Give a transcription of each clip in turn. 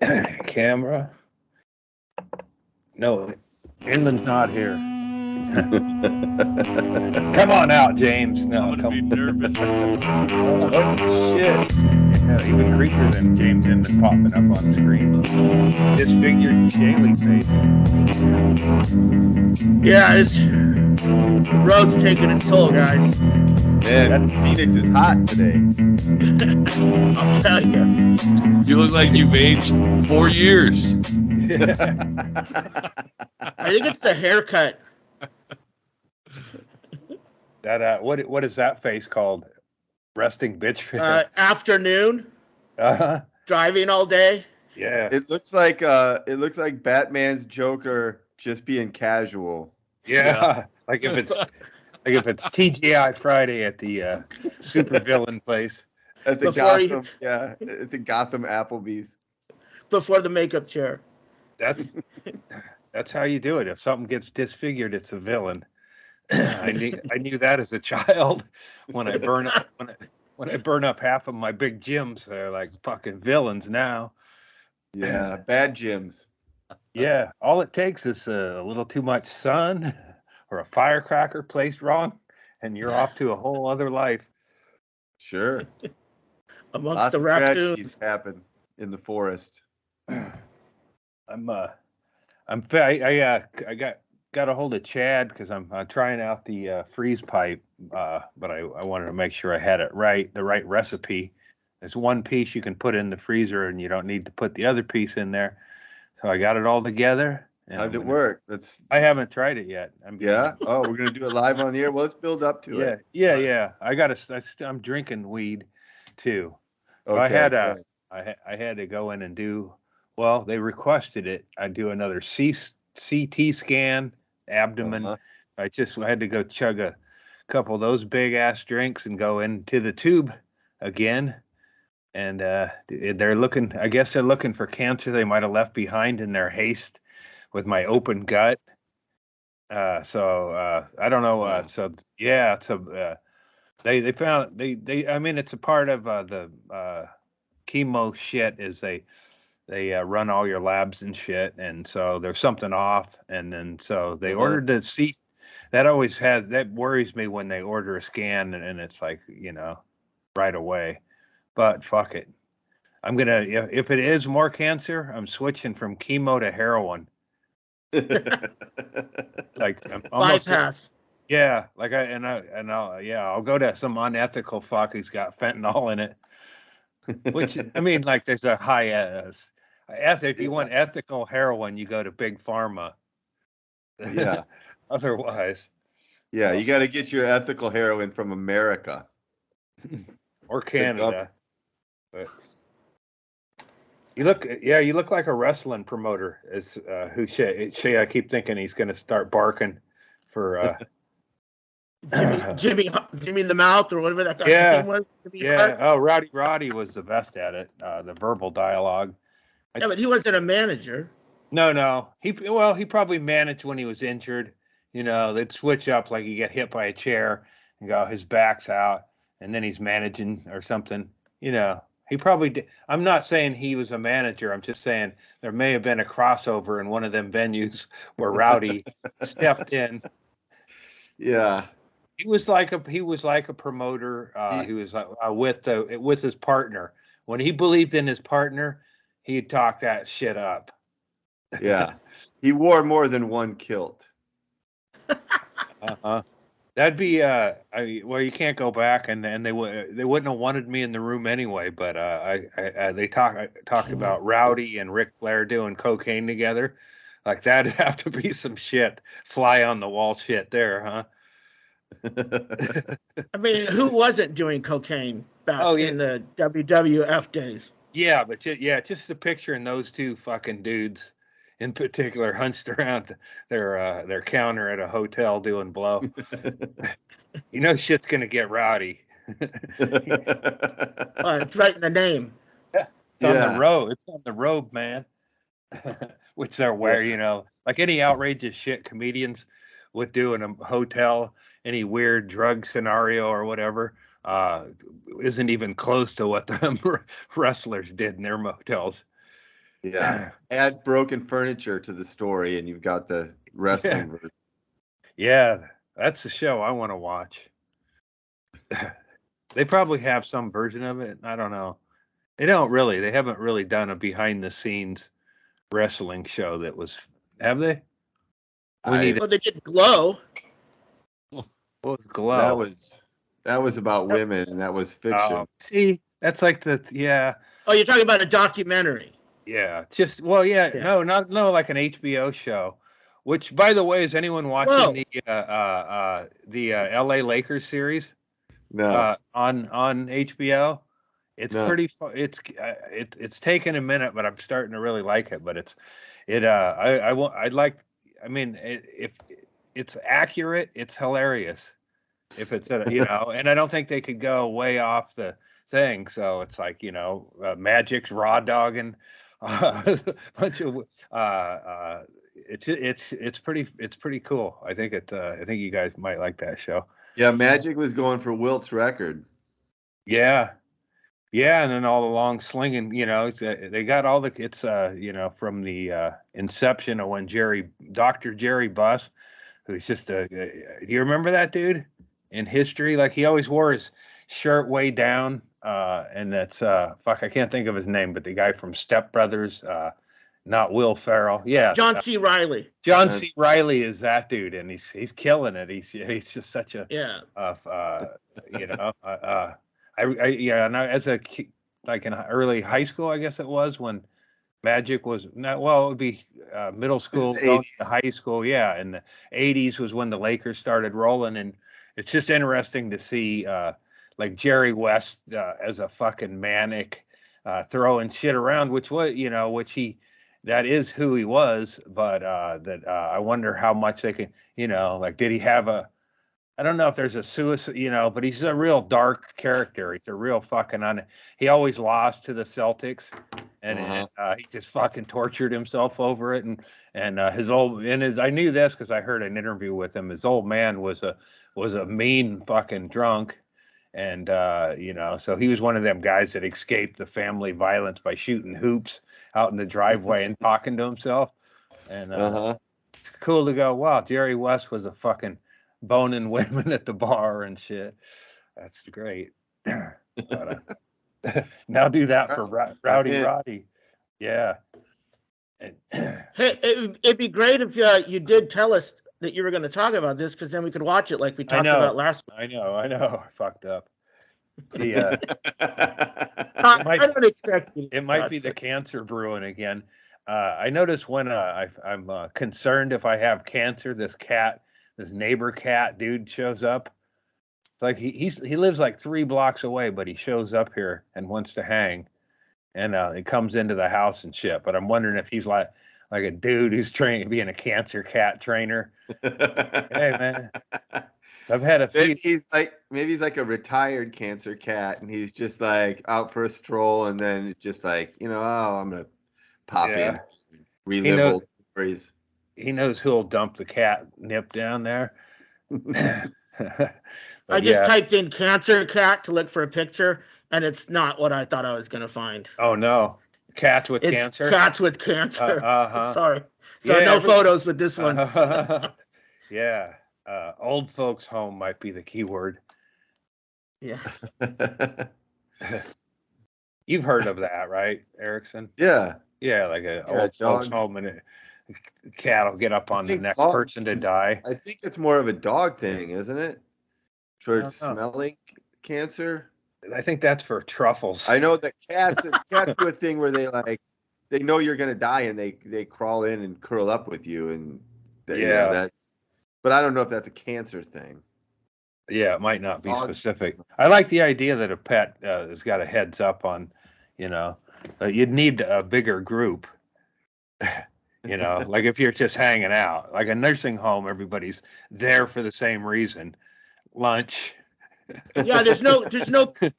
Camera. No, Inland's not here. Come on out, James. No, I'm gonna be nervous. Oh, shit. Yeah, even creepier than James Inman popping up on screen. Disfigured Chaille face. Yeah, the road's taking its toll, guys. Man, Phoenix is hot today. I'll tell you. You look like you've aged 4 years. I think it's the haircut. That what is that face called? Resting bitch face. Afternoon, driving all day. Yeah. It looks like Batman's Joker just being casual. Yeah. Like if it's TGI Friday at the supervillain place. At the Before Gotham, at the Gotham Applebee's. Before the makeup chair. That's how you do it. If something gets disfigured, it's a villain. I knew that as a child. When I burn up half of my big gyms, they're like fucking villains now. Yeah, bad gyms. Yeah, all it takes is a little too much sun or a firecracker placed wrong, and you're off to a whole other life. Sure. Amongst Lots the of raccoons. tragedies happen in the forest. I'm I got a hold of Chad because I'm trying out the freeze pipe, but I wanted to make sure I had it right, the right recipe. There's one piece you can put in the freezer, and you don't need to put the other piece in there. So I got it all together. And How'd it work? I haven't tried it yet. Yeah. Oh, we're gonna do it live on the air. Well, let's build up to it. Yeah. I'm drinking weed too. Okay. I had to go in and do. Well, they requested it. I do another CT scan, abdomen. I had to go chug a couple of those big ass drinks and go into the tube again. And they're looking. I guess they're looking for cancer they might have left behind in their haste with my open gut. So I don't know. So yeah, they found they. I mean, it's a part of the chemo shit. Is they run all your labs and shit, and so there's something off, and then so they ordered the C. That worries me when they order a scan and it's like right away, but fuck it. I'm gonna if it is more cancer, I'm switching from chemo to heroin. Like I'm almost bypass. Yeah, like I'll go to some unethical fuck who's got fentanyl in it. Which I mean, like there's a high if you want ethical heroin, you go to big pharma. Yeah. Otherwise. Yeah, you got to get your ethical heroin from America or Canada. But you look like a wrestling promoter. Is who Chaille? I keep thinking he's going to start barking for Jimmy in the mouth or whatever that guy's name was. Yeah. Oh, Roddy was the best at it. The verbal dialogue. Yeah, but he wasn't a manager. No. He probably managed when he was injured. They'd switch up, like he get hit by a chair and go, his back's out, and then he's managing or something. He probably did. I'm not saying he was a manager. I'm just saying there may have been a crossover in one of them venues where Rowdy stepped in. Yeah. He was like a promoter. He was with his partner. When he believed in his partner, he'd talk that shit up. Yeah. He wore more than one kilt. That'd be you can't go back, and they wouldn't have wanted me in the room anyway. But they talked about Rowdy and Ric Flair doing cocaine together. Like that'd have to be some shit, fly on the wall shit there, huh? I mean, who wasn't doing cocaine back in the WWF days? Yeah, but just the picture in those two fucking dudes in particular hunched around their counter at a hotel doing blow. Shit's gonna get rowdy. It's right in the name. Yeah, it's on the road. It's on the road, man. Which they're wearing, like any outrageous shit comedians would do in a hotel, any weird drug scenario or whatever, isn't even close to what the wrestlers did in their motels. Yeah. Add broken furniture to the story, and you've got the wrestling version. Yeah, that's the show I want to watch. They probably have some version of it. I don't know. They don't really. They haven't really done a behind the scenes wrestling show that was. Have they? We need. Well, they did Glow. What was Glow? That was about women, and that was fiction. See, that's like yeah. Oh, you're talking about a documentary. Yeah, just yeah. No, no, like an HBO show. Which, by the way, is anyone watching the LA Lakers series? No. On HBO? It's No. pretty. It's taken a minute, but I'm starting to really like it. But I'd like. I mean, if it's accurate, it's hilarious. If it's and I don't think they could go way off the thing. So it's like Magic's raw dogging a bunch of it's pretty cool. I think I think you guys might like that show. Yeah, Magic was going for Wilt's record. Yeah, and then all along slinging. They got all the from the inception of when Dr. Jerry Buss, who's just do you remember that dude in history? Like he always wore his shirt way down, and that's I can't think of his name, but the guy from Step Brothers, not Will Ferrell. Yeah, John C. Reilly. John C. Reilly is that dude, and he's killing it. He's just such a and as a like in early high school, I guess it was when Magic was it would be middle school, going to high school. Yeah, in the 80s was when the Lakers started rolling, and it's just interesting to see like Jerry West as a fucking manic throwing shit around, which that is who he was, but I wonder how much they can, like, did he have I don't know if there's a suicide, but he's a real dark character. He's a real fucking he always lost to the Celtics, and he just fucking tortured himself over it. And I knew this because I heard an interview with him. His old man was a mean fucking drunk, and so he was one of them guys that escaped the family violence by shooting hoops out in the driveway and talking to himself. And it's cool to go, wow, Jerry West was a fucking boning women at the bar and shit. That's great. But, now do that for Rowdy Roddy. Yeah. Hey, it'd be great if you did tell us that you were going to talk about this, because then we could watch it like we talked about last week. I know. I fucked up. I don't expect you. It might be the cancer brewing again. I notice when I'm concerned if I have cancer, this neighbor cat dude shows up. It's like he lives like 3 blocks away, but he shows up here and wants to hang, and he comes into the house and shit. But I'm wondering if he's like a dude who's being a cancer cat trainer. Hey man, I've had a few. Maybe he's like a retired cancer cat, and he's just like out for a stroll, and then just like I'm gonna pop in, relive old stories. He knows who'll dump the cat nip down there. I just typed in cancer cat to look for a picture, and it's not what I thought I was going to find. Oh, no. Cats with cancer? Cats with cancer. Sorry. So no photos with this one. Yeah. Old folks home might be the key word. Yeah. You've heard of that, right, Erickson? Yeah. Yeah, like an old folks home, and a cat will get up on the next person to die. I think it's more of a dog thing, isn't it? For smelling cancer. I think that's for truffles. I know that cats do a thing where they know you're gonna die, and they crawl in and curl up with you, and that's. But I don't know if that's a cancer thing. Yeah, it might not be specific. I like the idea that a pet has got a heads up on, you'd need a bigger group. Like if you're just hanging out, like a nursing home, everybody's there for the same reason. Lunch. Yeah, there's no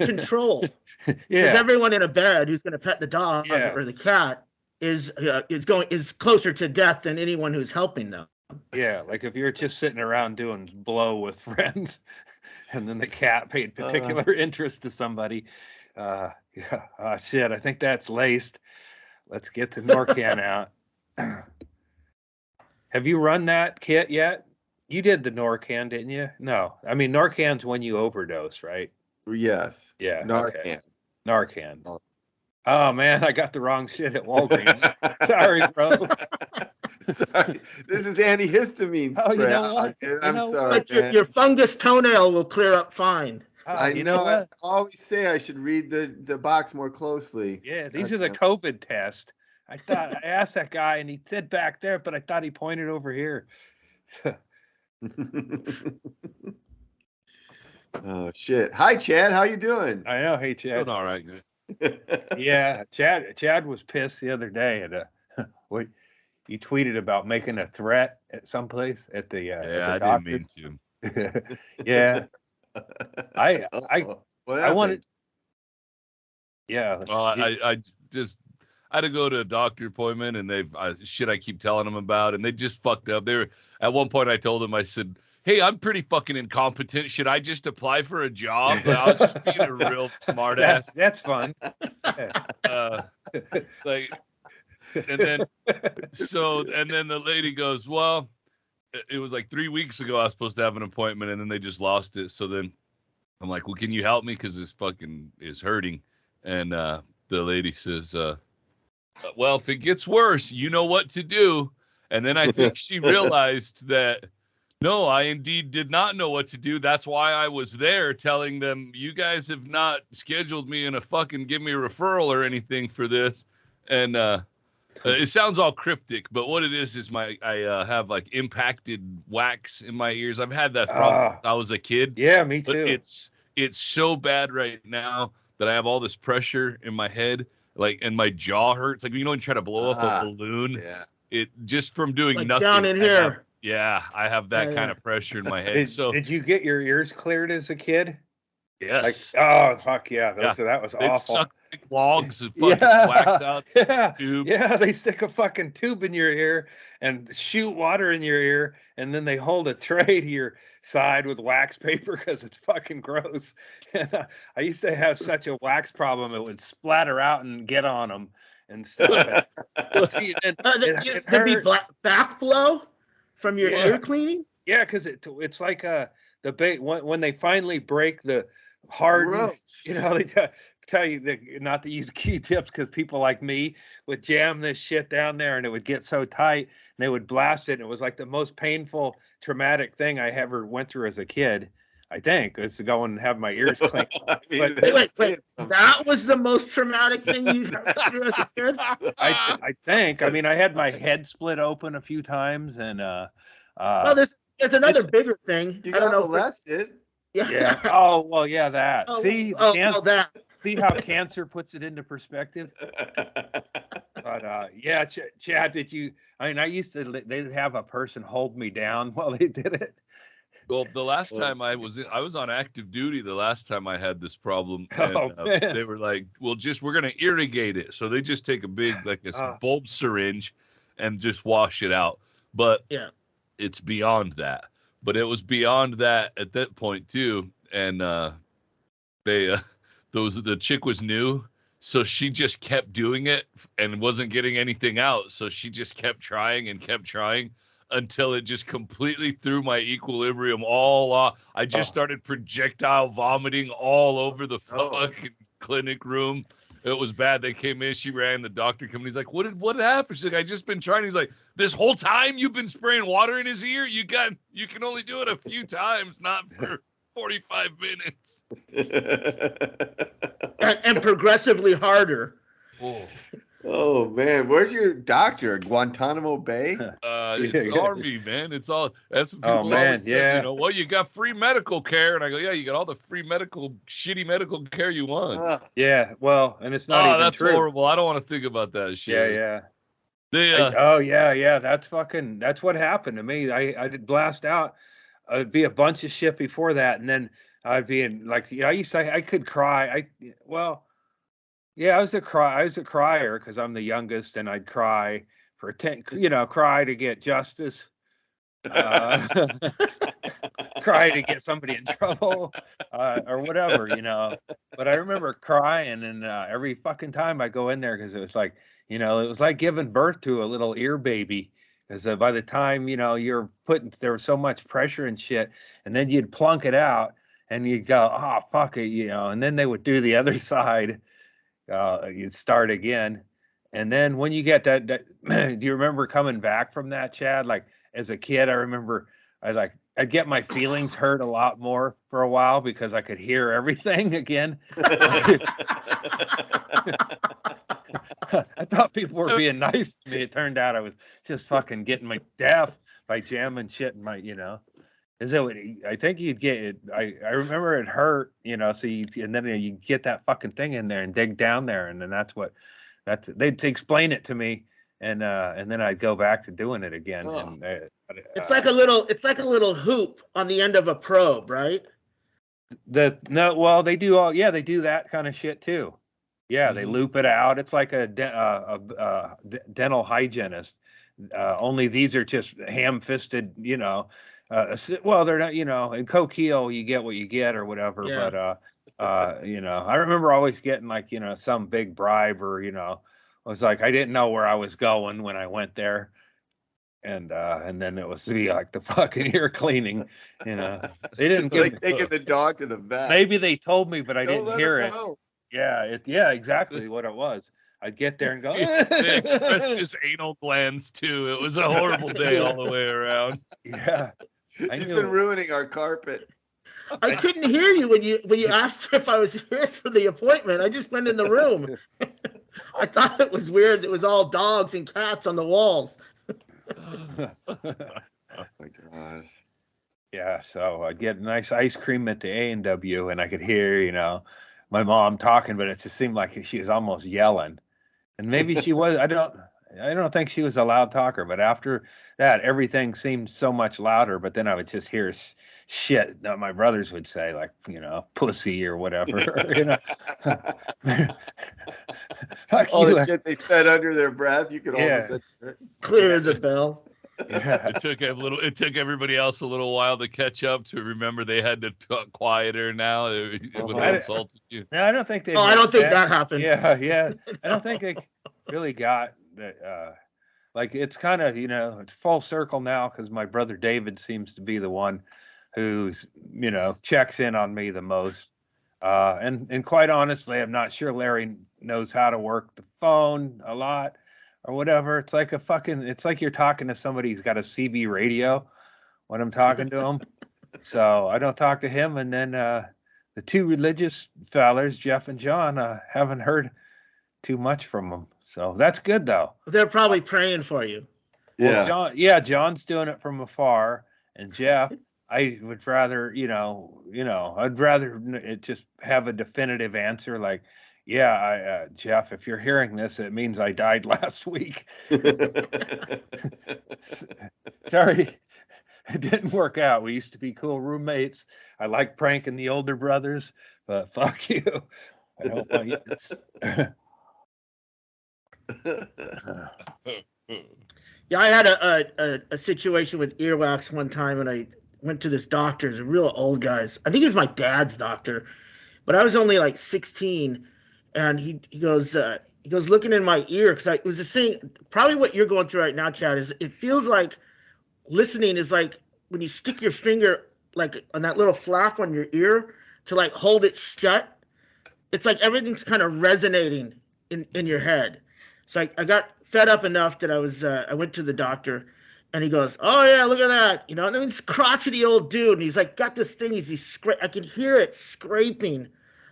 control. Yeah, because everyone in a bed who's going to pet the dog or the cat is closer to death than anyone who's helping them. Yeah, like if you're just sitting around doing blow with friends, and then the cat paid particular interest to somebody. Shit, I think that's laced. Let's get the Norcan out. Have you run that kit yet? You did the Norcan, didn't you? No. I mean, Norcan's when you overdose, right? Yes. Yeah. Narcan. Okay. Narcan. Oh. Oh, man, I got the wrong shit at Walgreens. Sorry, bro. Sorry. This is antihistamine spray. Oh, you know what? I'm You know sorry, But your, man. your fungus toenail will clear up fine. Oh, I you know. I what? always say I should read the box more closely. Yeah, these are the COVID tests. I asked that guy and he said back there, but I thought he pointed over here. Oh shit! Hi, Chad. How you doing? I know. Hey, Chad. Doing all right, good. Yeah, Chad was pissed the other day at what he tweeted about making a threat at some place at the Yeah, I didn't doctor's. mean to. Yeah, I What I wanted. happened? Yeah. Well, I had to go to a doctor appointment, and shit I keep telling them about, and they just fucked up. They were at one point. I told them, I said, "Hey, I'm pretty fucking incompetent. Should I just apply for a job?" I was just being a real smart ass. That's fun. Like, and then the lady goes, "Well, it was like 3 weeks ago. I was supposed to have an appointment, and then they just lost it. So then I'm like, well, can you help me? Because this fucking is hurting." And the lady says, well, if it gets worse, you know what to do. And then I think she realized that, no, I indeed did not know what to do. That's why I was there telling them, you guys have not scheduled me in a fucking give me a referral or anything for this. And it sounds all cryptic, but what it is I have like impacted wax in my ears. I've had that problem since I was a kid. Yeah, me too. But it's so bad right now that I have all this pressure in my head, like, and my jaw hurts. Like, you know, when you try to blow up a balloon, Yeah. it just from doing Like nothing. down in here. I have that kind of pressure in my head. Did you get your ears cleared as a kid? Yes. Like, oh fuck yeah, that was They'd awful. suck like logs and fucking wax out the tube. Yeah, they stick a fucking tube in your ear and shoot water in your ear, and then they hold a tray to your side with wax paper because it's fucking gross. And I used to have such a wax problem; it would splatter out and get on them and stuff. See, There'd be back blow from your ear cleaning. Yeah, because it's like when they finally break the hardened, you know, they tell you not to use Q-tips because people like me would jam this shit down there and it would get so tight and they would blast it. And it was like the most painful, traumatic thing I ever went through as a kid. I think is to go and have my ears cleaned. Wait, that was the most traumatic thing you went through as a kid? I think. I mean, I had my head split open a few times, and well, there's another bigger thing. You I don't got know. molested. Yeah. Oh well, yeah. That. See, that. See how cancer puts it into perspective. But yeah, Chad, did you? I mean, I used to. They'd have a person hold me down while they did it. Well, the last time I was on active duty. The last time I had this problem, and they were like, "Well, we're gonna irrigate it." So they just take a big bulb syringe and just wash it out. But yeah, it's beyond that. But it was beyond that at that point too, and the chick was new, so she just kept doing it and wasn't getting anything out. So she just kept trying until it just completely threw my equilibrium all off. I just started projectile vomiting all over the fucking clinic room. It was bad. They came in, she ran, the doctor came in. He's like, what happened? She's like, I just been trying. He's like, this whole time you've been spraying water in his ear? You can only do it a few times, not for 45 minutes. and progressively harder. Oh man, where's your doctor? Guantanamo Bay? It's Army, man. It's all that's what people always say, you know, well, you got free medical care, and I go, yeah, you got all the free shitty medical care you want. Yeah, well, and it's not even that's true. horrible. I don't want to think about that shit. Yeah. They, that's what happened to me. I did blast out. It'd be a bunch of shit before that, and then I'd be in like I could cry. I was a crier because I'm the youngest, and I'd cry cry to get justice. cry to get somebody in trouble or whatever, you know. But I remember crying, and every fucking time I go in there, because it was like, you know, it was like giving birth to a little ear baby. Because by the time, you know, there was so much pressure and shit, and then you'd plunk it out, and you'd go, oh, fuck it, you know, and then they would do the other side. You'd start again. And then when you get that do you remember coming back from that, Chad? Like as a kid, I remember I'd get my feelings hurt a lot more for a while because I could hear everything again. I thought people were being nice to me. It turned out I was just fucking getting my death by jamming shit in my, you know. I think you'd get it. I remember it hurt, you know. So and then you get that fucking thing in there and dig down there, and then they'd explain it to me, and then I'd go back to doing it again. Oh. And it's like a little hoop on the end of a probe, right? They do that kind of shit too. Yeah, they loop it out. It's like a dental hygienist. Only these are just ham-fisted, you know. Well, they're not, you know. In Coquille, you get what you get or whatever. Yeah. But you know, I remember always getting like, you know, some big bribe, or you know, it was like I didn't know where I was going when I went there, and then it was like the fucking ear cleaning, you know. They didn't give like taking the dog to the vet. Maybe they told me, but I Don't didn't let hear him it. go. Yeah, exactly what it was. I'd get there and go. They expressed his anal glands too. It was a horrible day all the way around. Yeah, He's been ruining our carpet. I couldn't hear you when you asked if I was here for the appointment. I just went in the room. I thought it was weird. It was all dogs and cats on the walls. Oh my gosh. Yeah, so I'd get nice ice cream at the A&W, and I could hear, you know, my mom talking, but it just seemed like she was almost yelling. And maybe she was. I don't think she was a loud talker, but after that, everything seemed so much louder. But then I would just hear shit that my brothers would say, like, you know, pussy or whatever, you know. All the shit they said under their breath, you could almost clear as a bell. Yeah. It took everybody else a little while to catch up to remember they had to talk quieter now. When they insulted you. No, I don't think they. I don't think that happened. Yeah. I don't think they really got that. Like it's kind of, you know, it's full circle now because my brother David seems to be the one who's, you know, checks in on me the most. And quite honestly, I'm not sure Larry knows how to work the phone a lot or whatever. It's like you're talking to somebody who's got a CB radio when I'm talking to him. So I don't talk to him. And then the two religious fellers, Jeff and John, haven't heard too much from them. So that's good though. They're probably praying for you. Well, John's doing it from afar, and Jeff, I would rather, I'd rather it just have a definitive answer like, yeah, Jeff, if you're hearing this, it means I died last week. Sorry, it didn't work out. We used to be cool roommates. I like pranking the older brothers, but fuck you. I don't want you to... Yeah, I had a situation with earwax one time, and I went to this doctor's, real old guys. I think he was my dad's doctor, but I was only like 16, and he goes looking in my ear because I was just saying probably what you're going through right now, Chad, is it feels like listening is like when you stick your finger like on that little flap on your ear to like hold it shut. It's like everything's kind of resonating in your head. So I got fed up enough that I went to the doctor, and he goes, "Oh yeah, look at that," and then this crotchety old dude, and he's like got this thing, I can hear it scraping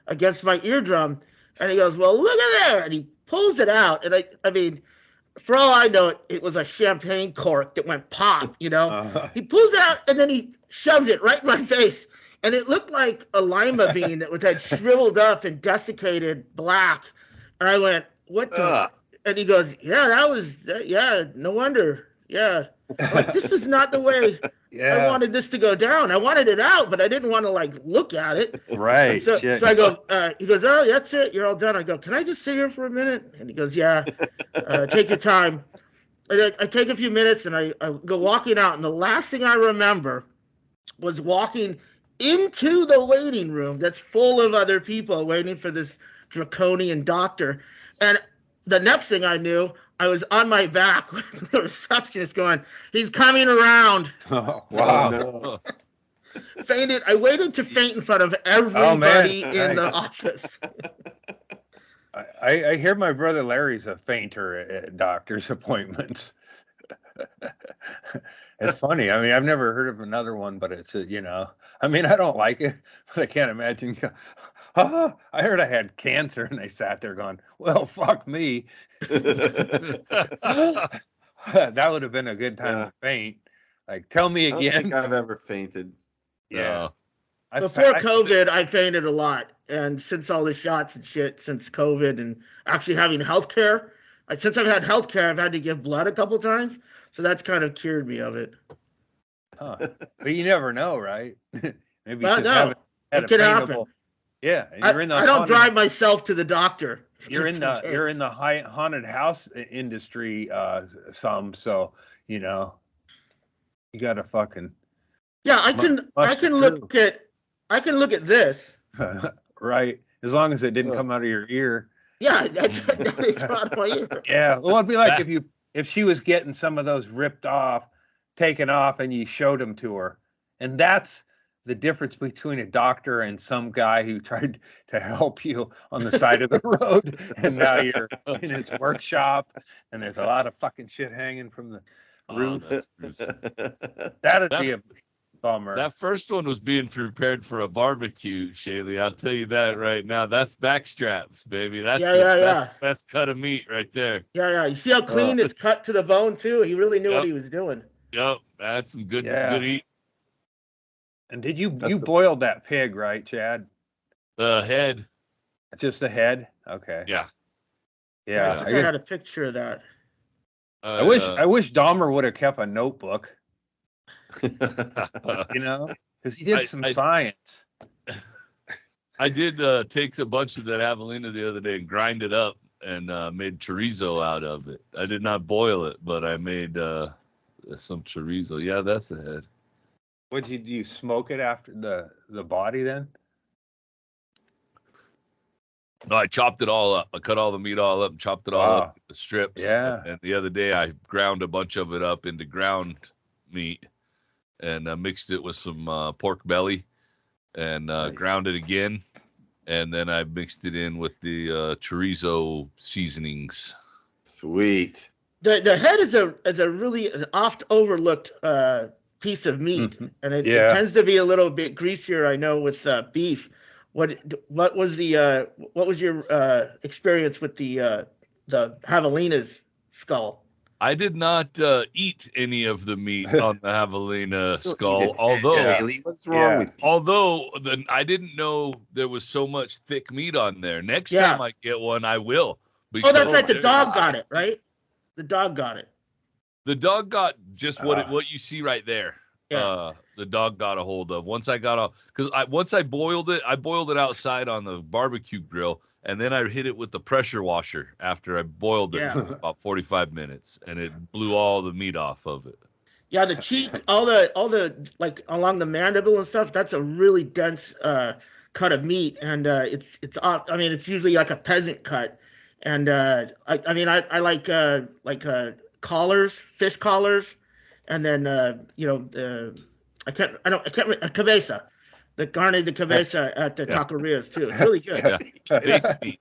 against my eardrum, and he goes, "Well, look at there," and he pulls it out, and I mean, for all I know, it was a champagne cork that went pop, He pulls it out, and then he shoves it right in my face, and it looked like a lima bean that had shriveled up and desiccated black, and I went, "What the?" And he goes, "Yeah, no wonder. Yeah. Like, this is not the way I wanted this to go down. I wanted it out, but I didn't want to like look at it." Right. So I go, he goes, "Oh, that's it. You're all done." I go, "Can I just sit here for a minute?" And he goes, "Yeah, take your time." And I take a few minutes and I go walking out. And the last thing I remember was walking into the waiting room that's full of other people waiting for this draconian doctor. And the next thing I knew, I was on my back with the receptionist going, "He's coming around." Oh, Oh, wow. no. Fainted. I waited to faint in front of everybody in the nice. office. I hear my brother Larry's a fainter at doctor's appointments. It's funny. I mean, I've never heard of another one, but it's I mean, I don't like it, but I can't imagine. I heard I had cancer, and they sat there going, "Well, fuck me." That would have been a good time Yeah. to faint. Like, tell me I don't think again. I've ever fainted. Yeah. Before COVID, I fainted a lot. And since all the shots and shit, since COVID and actually having healthcare, since I've had healthcare, I've had to give blood a couple times. So that's kind of cured me of it. Huh. But you never know, right? Maybe you But just no, haven't had it a could faintable. happen. Yeah, and you're in the I don't haunted- drive myself to the doctor. You're in just the in you're case. in the haunted house industry some, so you got to fucking Yeah, I muster can look at this. right, as long as it didn't Ugh. come out of your ear. Yeah, that's out of my ear. Yeah, well, it'd be like if she was getting some of those ripped off, taken off, and you showed them to her, and that's the difference between a doctor and some guy who tried to help you on the side of the road, and now you're in his workshop, and there's a lot of fucking shit hanging from the roof. That's gruesome. That'd That- be a bummer. That first one was being prepared for a barbecue, Chaille. I'll tell you that right now. That's backstraps, baby. That's the best cut of meat right there. Yeah. You see how clean it's cut to the bone too? He really knew what he was doing. Yep, that's some good eat. And did you boiled that pig, right, Chad? The head. Just the head? Okay. Yeah. I think I had a picture of that. I wish Dahmer would have kept a notebook. Because he did some science. I did take a bunch of that javelina the other day and grind it up and made chorizo out of it. I did not boil it, but I made some chorizo. Yeah, that's the head. Would you smoke it after the body then? No, I chopped it all up. I cut all the meat all up and chopped it all up into strips. Yeah. And the other day I ground a bunch of it up into ground meat and mixed it with some pork belly and ground it again. And then I mixed it in with the chorizo seasonings. Sweet. The head is a really oft overlooked piece of meat, and it tends to be a little bit greasier. I know with beef. What was your experience with the javelina's skull? I did not eat any of the meat on the javelina skull, although what's wrong with you? Although I didn't know there was so much thick meat on there. Next time I get one, I will. Oh, that's right. The dog got it, right? The dog got it. The dog got just what you see right there. Yeah. The dog got a hold of once I got off once I boiled it outside on the barbecue grill, and then I hit it with the pressure washer after I boiled it for about 45 minutes, and it blew all the meat off of it. Yeah, the cheek, all the like along the mandible and stuff. That's a really dense cut of meat, and it's it's usually like a peasant cut, and I like collars, fish collars. And then cabeza, the carne de cabeza at the taquerias too. It's really good. Face meat.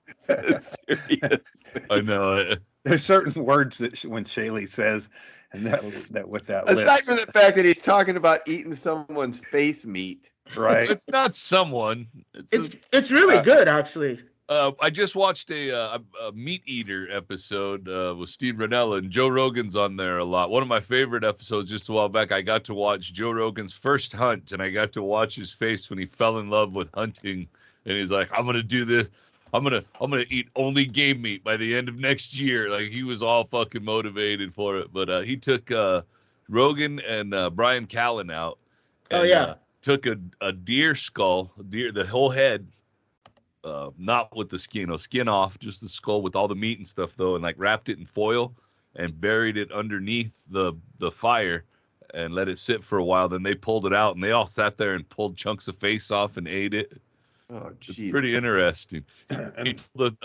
I know. There's certain words that when Chaille says, and that with that. Aside from the fact that he's talking about eating someone's face meat, right? It's not someone. It's really good actually. I just watched a Meat Eater episode with Steve Ranella, and Joe Rogan's on there a lot. One of my favorite episodes just a while back, I got to watch Joe Rogan's first hunt, and I got to watch his face when he fell in love with hunting. And he's like, I'm going to do this. I'm going to eat only game meat by the end of next year. Like, he was all fucking motivated for it. But he took Rogan and Brian Callen out. And, took a deer skull, the whole head, not with the skin off, just the skull with all the meat and stuff though, and like wrapped it in foil and buried it underneath the fire and let it sit for a while. Then they pulled it out, and they all sat there and pulled chunks of face off and ate it. Oh, It's Jesus. pretty interesting. And- He pulled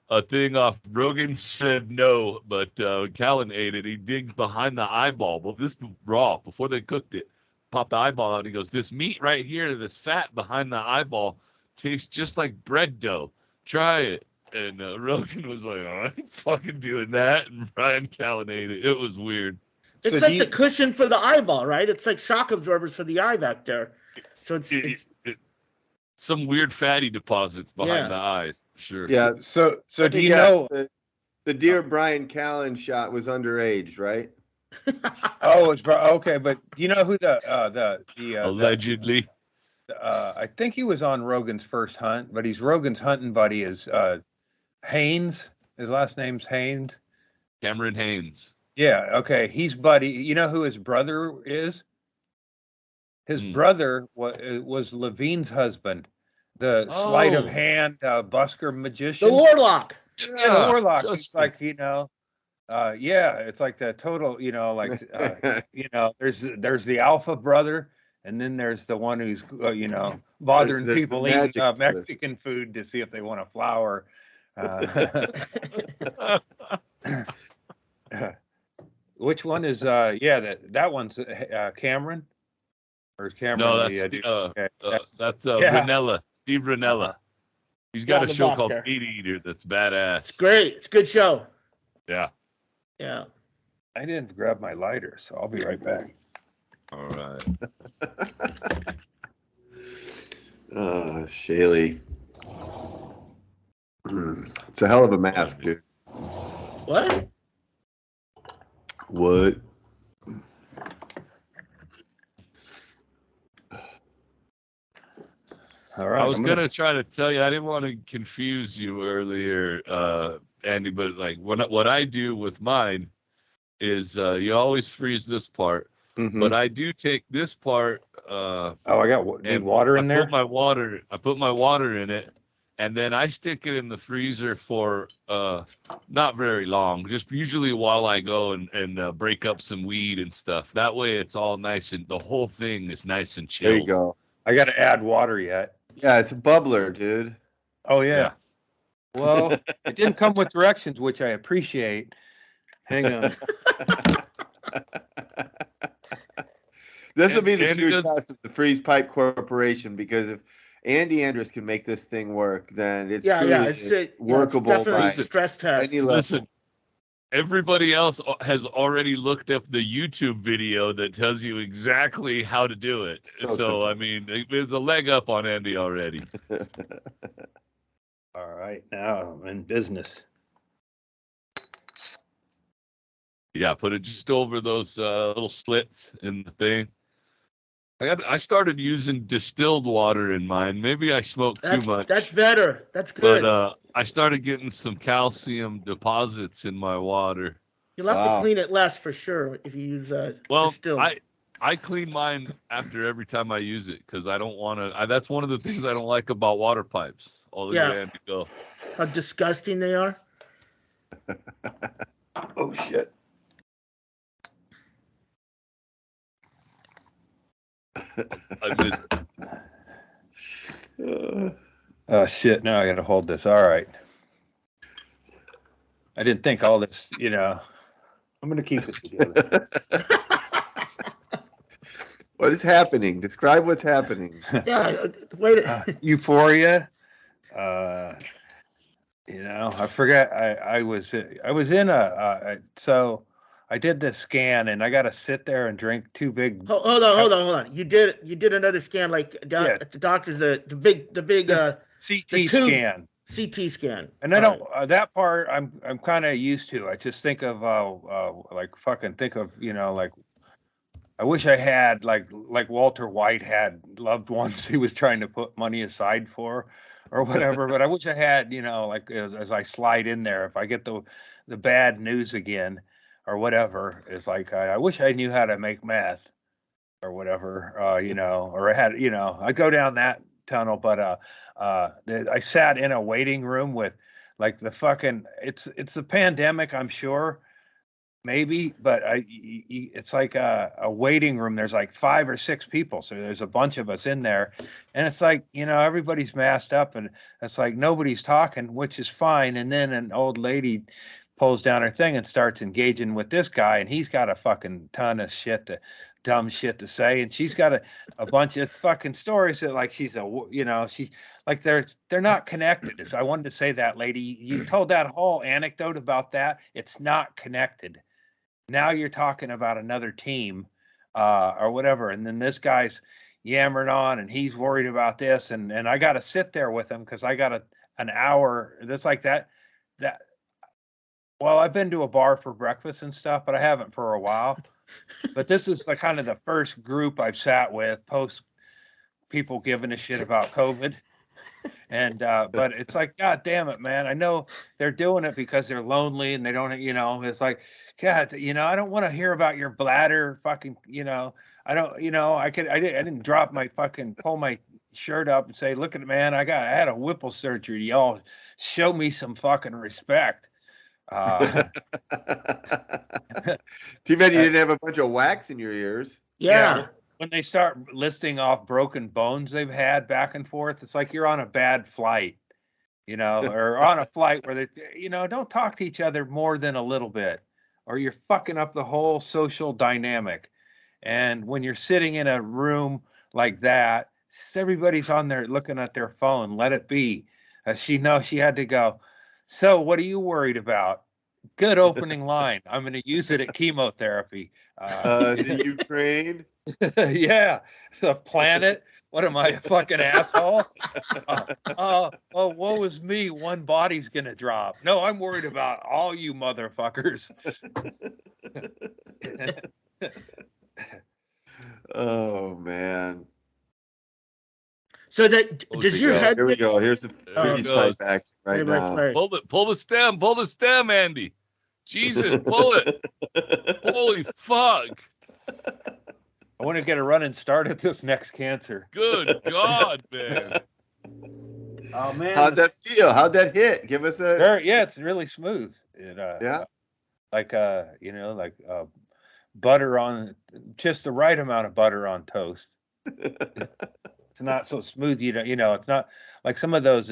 a thing off. Rogan said no, but Callan ate it. He digged behind the eyeball. Well, this raw before they cooked it. Popped the eyeball out. And he goes, "This meat right here, this fat behind the eyeball, tastes just like bread dough. Try it." And Rogan was like, "I ain't fucking doing that." And Brian Callen ate it. It was weird. It's So like do the you- cushion for the eyeball, right? It's like shock absorbers for the eye back there. So it's Some weird fatty deposits behind Yeah. the eyes. Sure. Yeah. So Let do me you guess, know? the deer Brian Callen shot was underage, right? Oh, it's okay, but do you know who the Allegedly. I think he was on Rogan's first hunt, but he's Rogan's hunting buddy is Haynes. His last name's Haynes. Cameron Haynes. Yeah, okay. He's buddy. You know who his brother is? His brother was Levine's husband, the sleight of Oh. hand busker magician. the warlock. Yeah, the warlock. It's Justin. like, yeah, it's like the total, there's the alpha brother, and then there's the one who's, bothering There's the people eating magic brother. Mexican food to see if they want a flower. Which one is, that one's Cameron? Or is Cameron No, the that's dude? okay. Okay. That's Yeah. Ranella, Steve Ranella. Uh-huh. He's got Yeah, a the show called doctor. Meat Eater that's badass. It's great. It's a good show. Yeah. Yeah. I didn't grab my lighter, so I'll be right back. All right. Chaille. It's a hell of a mask, dude. What? What? All right. I was gonna try to tell you, I didn't want to confuse you earlier, Andy, but like what I do with mine is you always freeze this part, Mhm. but I do take this part. I got need and water in I there. put my water in it, and then I stick it in the freezer for not very long, just usually while I go and break up some weed and stuff. That way it's all nice and the whole thing is nice and chilled. There you go. I got to add water yet. Yeah, it's a bubbler, dude. Oh yeah. Yeah. Well, it didn't come with directions, which I appreciate. Hang on. This will be the Andy true does- test of the Freeze Pipe Corporation, because if Andy Andrus can make this thing work, then it's truly workable it's definitely by a stress test. any level. Listen, everybody else has already looked up the YouTube video that tells you exactly how to do it. So So simple. I mean, there's a leg up on Andy already. All right, now I'm in business. Yeah, put it just over those little slits in the thing. I started using distilled water in mine. Maybe I smoked too much. That's better. That's good. But I started getting some calcium deposits in my water. You'll have Wow. to clean it less for sure if you use Well, distilled. I clean mine after every time I use it because I don't want to. That's one of the things I don't like about water pipes. Oh, look at Yeah. Andy go. How disgusting they are. Oh shit. I missed. Oh shit, now I gotta hold this. All right. I didn't think all this, I'm gonna keep it together. What is happening? Describe what's happening. Yeah. Wait. Euphoria. I forgot I was in so I did this scan and I got to sit there and drink two big. Hold on. You did another scan like down Yeah. at the doctor's the big CT the tube- scan. CT scan. And I don't that part I'm kind of used to. I just think of like I wish I had like Walter White had loved ones he was trying to put money aside for or whatever, but I wish I had, like as I slide in there, if I get the bad news again or whatever, it's like I wish I knew how to make meth or whatever, or I had, I'd go down that tunnel, but I sat in a waiting room with like the fucking it's the pandemic, I'm sure, maybe, but it's like a waiting room. There's like 5 or 6 people, so there's a bunch of us in there, and it's like, everybody's masked up, and it's like nobody's talking, which is fine. And then an old lady pulls down her thing and starts engaging with this guy, and he's got a fucking ton of dumb shit to say, and she's got a bunch of fucking stories that, like, she's she's like, they're not connected. So I wanted to say that, lady, you told that whole anecdote about that. It's not connected. Now you're talking about another team, or whatever, and then this guy's yammering on, and he's worried about this, and I got to sit there with him because I got an hour. That's like that. Well, I've been to a bar for breakfast and stuff, but I haven't for a while. But this is the kind of the first group I've sat with post people giving a shit about COVID. And but it's like, God damn it, man. I know they're doing it because they're lonely and they don't, it's like, God, I don't want to hear about your bladder fucking, I don't, I didn't drop my fucking, pull my shirt up and say, look at it, man, I had a Whipple surgery. Y'all show me some fucking respect. Too bad you didn't have a bunch of wax in your ears. Yeah. When they start listing off broken bones they've had back and forth, it's like you're on a bad flight, or on a flight where they, don't talk to each other more than a little bit, or you're fucking up the whole social dynamic. And when you're sitting in a room like that, everybody's on there looking at their phone. Let it be. She had to go. So what are you worried about? Good opening line. I'm going to use it at chemotherapy. The Ukraine. Yeah, the planet. What am I, a fucking asshole? Woe is me. One body's gonna drop. No, I'm worried about all you motherfuckers. Oh man. So does your head? Here we go. Here's the freeze pipe action right now. Pull the stem, Andy. Jesus, pull it. Holy fuck. I want to get a running start at this next cancer. Good God, man. Oh man. How'd that feel? How'd that hit? Give us a. Yeah, it's really smooth. Yeah. Like butter on, just the right amount of butter on toast. It's not so smooth, it's not like some of those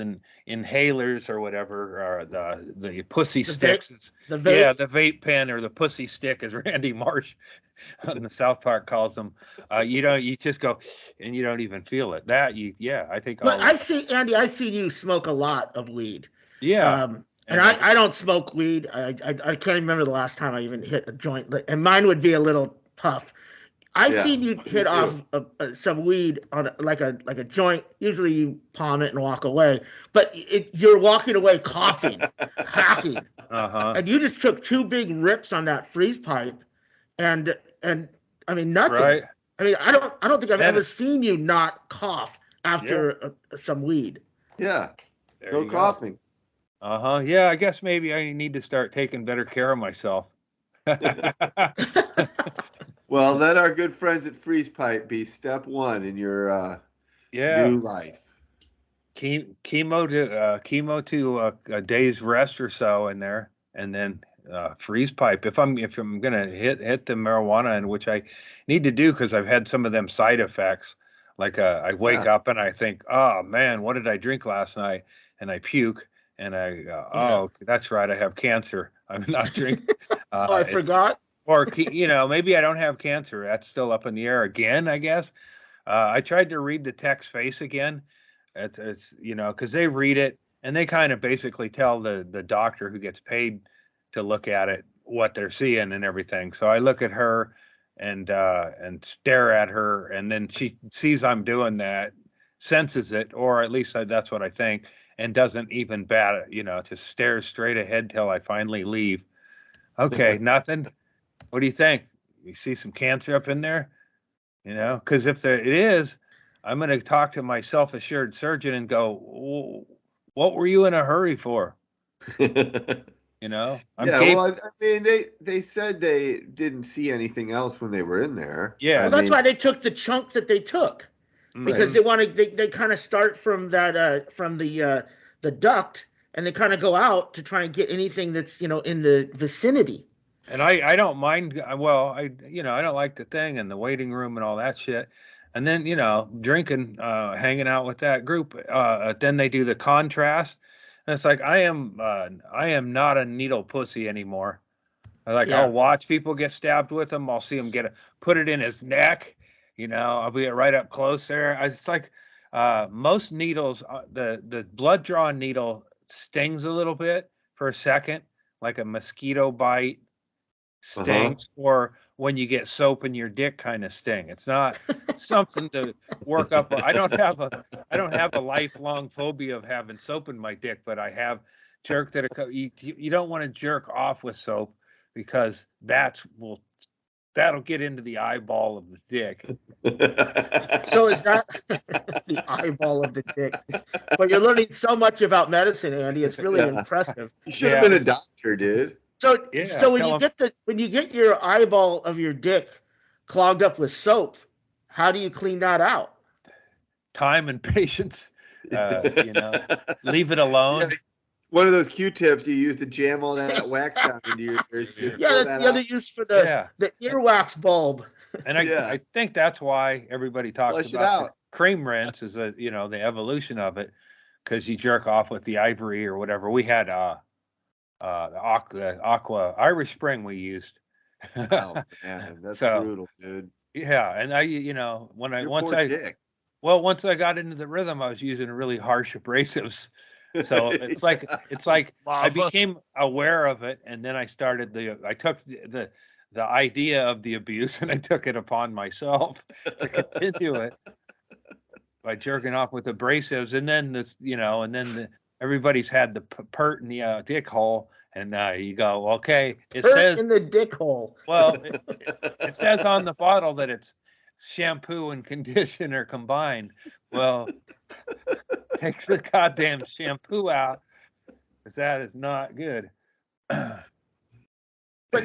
inhalers or whatever, or the pussy sticks. The vape? The vape pen, or the pussy stick, as Randy Marsh on the South Park calls them. You just go and you don't even feel it. I think. But I've seen you smoke a lot of weed. Yeah. And I don't smoke weed. I can't remember the last time I even hit a joint, and mine would be a little tough. I've seen you hit off some weed on like a joint. Usually you palm it and walk away, but you're walking away coughing, hacking, and you just took 2 big rips on that freeze pipe, and I mean nothing. Right. I mean I don't think I've ever seen you not cough after some weed. Yeah, no coughing. Yeah, I guess maybe I need to start taking better care of myself. Well, let our good friends at Freeze Pipe be step 1 in your new life. Chemo to a day's rest or so in there, and then Freeze Pipe. If I'm gonna hit the marijuana, and which I need to do because I've had some of them side effects. Like I wake up and I think, oh man, what did I drink last night? And I puke, and I go, that's right, I have cancer. I'm not drinking. I forgot. Or, maybe I don't have cancer. That's still up in the air again, I guess. I tried to read the text face again. It's because they read it and they kind of basically tell the doctor who gets paid to look at it what they're seeing and everything. So I look at her and stare at her, and then she sees I'm doing that, senses it, or at least that's what I think, and doesn't even bat it, just stares straight ahead till I finally leave. Okay, nothing. What do you think? You see some cancer up in there? Because if it is, I'm going to talk to my self-assured surgeon and go, what were you in a hurry for? Well, I mean, they said they didn't see anything else when they were in there. Yeah. Well, that's why they took the chunk that they took, because they kind of start from that from the duct, and they kind of go out to try and get anything that's in the vicinity. And I don't mind. Well, I don't like the thing and the waiting room and all that shit. And then drinking, hanging out with that group. Then they do the contrast, and it's like I am not a needle pussy anymore. I'll watch people get stabbed with them. I'll see him put it in his neck. I'll be right up close there. It's like most needles, the blood drawn needle stings a little bit for a second, like a mosquito bite stings, or when you get soap in your dick kind of sting. It's not something to work up. I don't have a lifelong phobia of having soap in my dick, but I have jerked at you don't want to jerk off with soap because that'll get into the eyeball of the dick. So is that the eyeball of the dick? But you're learning so much about medicine, Andy. It's really impressive. You should have been a doctor, dude. So when you get your eyeball of your dick clogged up with soap, how do you clean that out? Time and patience. Leave it alone. Yeah, one of those Q-tips you use to jam all that wax down into your ears. Yeah, that's the other use for the earwax bulb. And I think that's why everybody talks about the cream rinse is the evolution of it, because you jerk off with the ivory or whatever. We had the aqua Irish Spring we used. Oh man, that's brutal, dude. Yeah, and once I got into the rhythm, I was using really harsh abrasives. So it's like I became aware of it, and then I took the idea of the abuse and I took it upon myself to continue it by jerking off with abrasives, and then everybody's had the Pert in the Dickhole, and you go, okay, it says in the Dickhole. Well, it says on the bottle that it's shampoo and conditioner combined. Well, take the goddamn shampoo out, because that is not good. But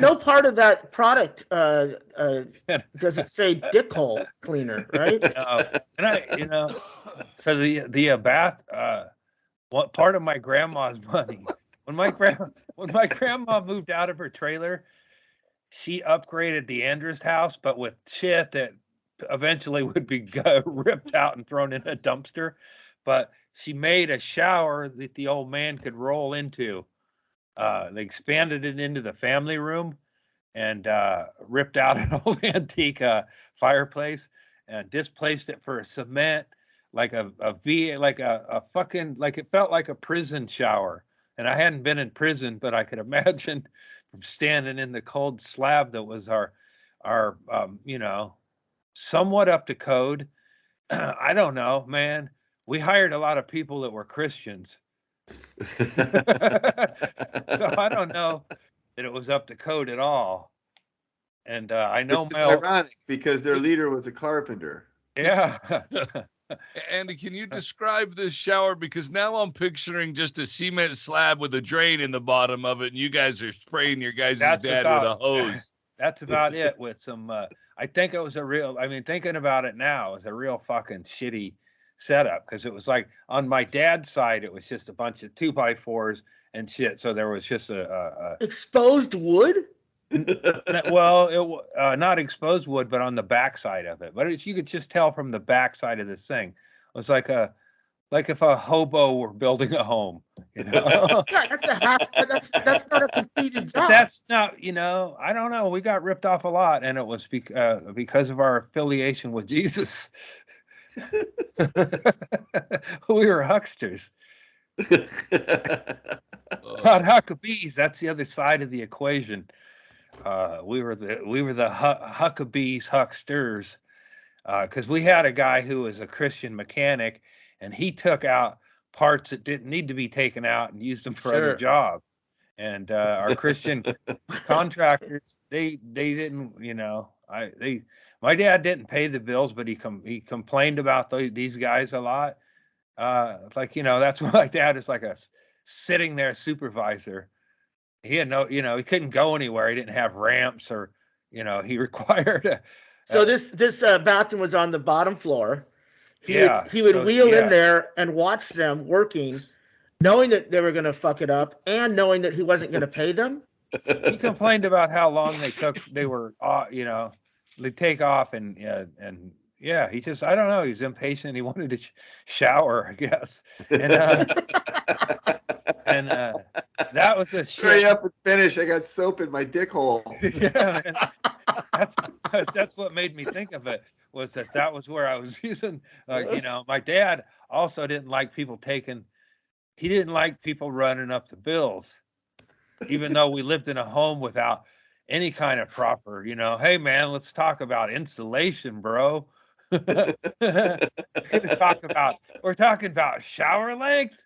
no part of that product does it say Dickhole cleaner, right? And so the bath. What part of my grandma's money? When my grandma moved out of her trailer, she upgraded the Andrews house, but with shit that eventually would be ripped out and thrown in a dumpster. But she made a shower that the old man could roll into. They expanded it into the family room and ripped out an old antique fireplace and displaced it for a cement, like a fucking, like it felt like a prison shower. And I hadn't been in prison, but I could imagine from standing in the cold slab that was our somewhat up to code. I don't know, man. We hired a lot of people that were Christians. So I don't know that it was up to code at all. And I know it's ironic because their leader was a carpenter. Yeah. Andy, can you describe this shower? Because now I'm picturing just a cement slab with a drain in the bottom of it, and you guys are spraying your guys' dad with a hose. That's about it. With some, I think it was thinking about it now, it was a real fucking shitty setup, because it was like on my dad's side, it was just a bunch of 2x4s and shit. So there was just a exposed wood. Well, it not exposed wood, but on the back side of it. But you could just tell from the back side of this thing. It was like if a hobo were building a home, Yeah, that's not a completed job. That's not, I don't know. We got ripped off a lot, and it was because of our affiliation with Jesus. We were hucksters. Not Huckabees. That's the other side of the equation. We were the Huckabees hucksters, because we had a guy who was a Christian mechanic, and he took out parts that didn't need to be taken out and used them for other jobs. And our Christian contractors, they didn't, my dad didn't pay the bills, but he complained about these guys a lot. That's why my dad is like a sitting there supervisor. He had he couldn't go anywhere. He didn't have ramps, or he required so this bathroom was on the bottom floor. He would wheel in there and watch them working, knowing that they were going to fuck it up, and knowing that he wasn't going to pay them. he complained about how long they were, they take off and yeah, he just, I don't know, he was impatient. He wanted to shower, I guess. And that was a shit. Hurry up and finish. I got soap in my dick hole. Yeah, man. That's what made me think of it, was that was where I was using, my dad also didn't like people he didn't like people running up the bills, even though we lived in a home without any kind of proper, hey man, let's talk about insulation, bro. We're talking about shower length.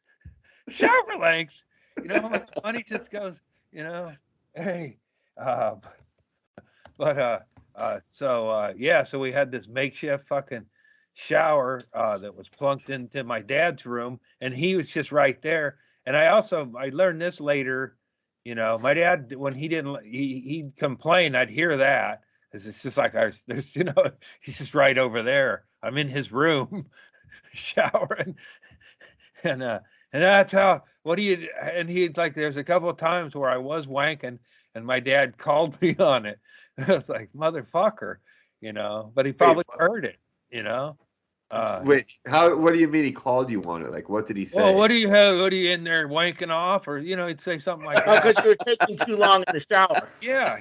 How much money just goes, hey, so we had this makeshift fucking shower that was plunked into my dad's room, and he was just right there. And I learned this later, my dad, when he'd complain, I'd hear that, because it's just like there's he's just right over there. I'm in his room showering, and that's how, and he'd like, there's a couple of times where I was wanking and my dad called me on it. I was like, motherfucker, but he probably heard it, Wait, what do you mean he called you on it? Like, what did he say? Well, what do you in there wanking off? Or, he'd say something like that. Because you were taking too long in the shower. Yeah,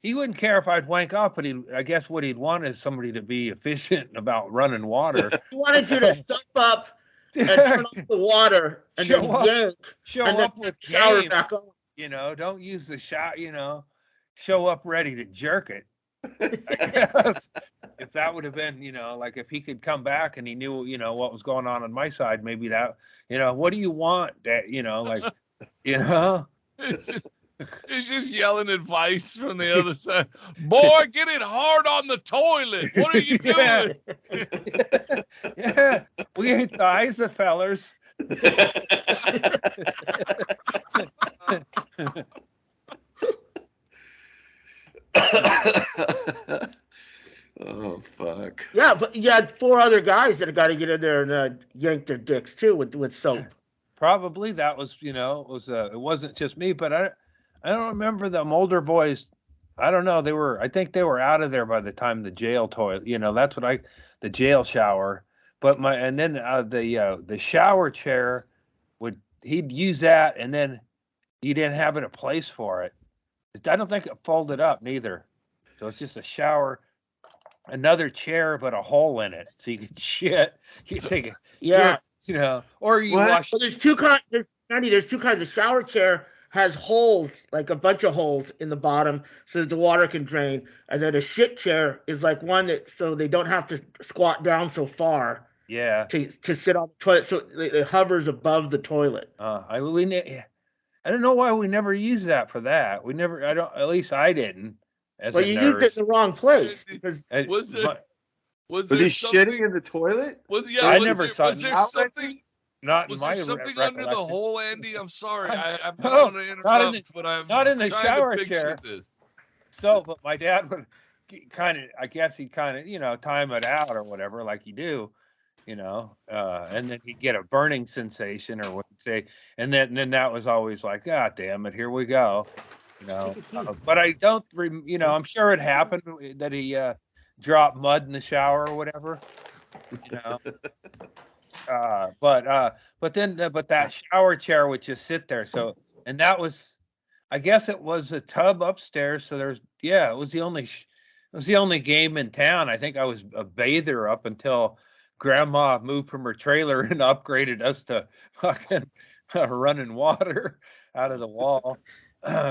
he wouldn't care if I'd wank off, but I guess what he'd want is somebody to be efficient about running water. He wanted you to step up and turn off the water and then yank. Show and up then with shower game. back on. Don't use the shot, show up ready to jerk it. I guess if that would have been, like if he could come back and he knew, what was going on my side, maybe that, what do you want? That, It's just yelling advice from the other side. Boy, get it hard on the toilet. What are you doing? Yeah, we ain't thighs, the fellers. Oh fuck. Yeah, but you had 4 other guys that got to get in there and yank their dicks too with soap. Probably that was, it wasn't just me, but I don't remember them older boys. I don't know. I think they were out of there by the time the jail toilet, that's what the jail shower. But then the shower chair he'd use that, and then he didn't have a place for it. I don't think it folded up neither. So it's just a shower, another chair, but a hole in it. So you could shit. You could take it. Yeah. Or you wash. Well, there's two kinds. There's 2 kinds. The shower chair has holes, like a bunch of holes in the bottom, so that the water can drain. And then a shit chair is like one that, so they don't have to squat down so far. Yeah. To sit on the toilet, so it hovers above the toilet. I don't know why we never used that for that. We never. At least I didn't. Well, you used it in the wrong place because was he shitting in the toilet? I never saw. Was there something? Not was in my there something under the hole, Andy? I'm sorry. I'm no, not going to interrupt, but I'm not in the shower to chair. This. So, but my dad would kind of, I guess he'd kind of, time it out or whatever, like you do, and then he'd get a burning sensation or what he'd say, and then that was always like, God damn it, here we go, but I don't, I'm sure it happened that he dropped mud in the shower or whatever, but that shower chair would just sit there. So, and that was, I guess it was a tub upstairs. So it was the only game in town. I think I was a bather up until Grandma moved from her trailer and upgraded us to fucking running water out of the wall.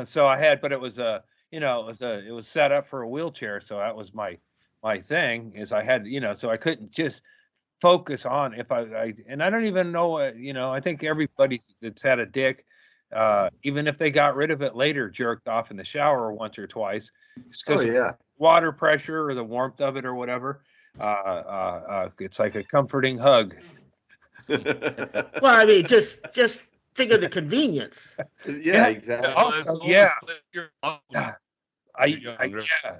So I had, but it was it was set up for a wheelchair. So that was my thing, is I had, so I couldn't just focus on if and I don't even know, I think everybody that's had a dick, even if they got rid of it later, jerked off in the shower once or twice. It's because of water pressure or the warmth of it or whatever. It's like a comforting hug. Well, I mean, just think of the convenience. Yeah, exactly. Also,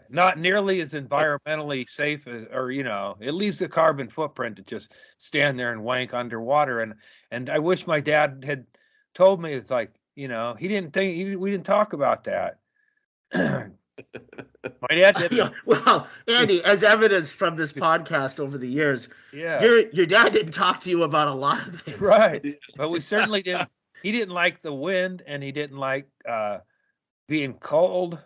not nearly as environmentally safe as, or it leaves a carbon footprint to just stand there and wank underwater. And I wish my dad had told me, it's like, You know, he didn't think we didn't talk about that. My dad didn't. Yeah, well, Andy, as evidence from this podcast over the years, Yeah, your dad didn't talk to you about a lot of things. right. But we certainly didn't. He didn't like the wind, and he didn't like being cold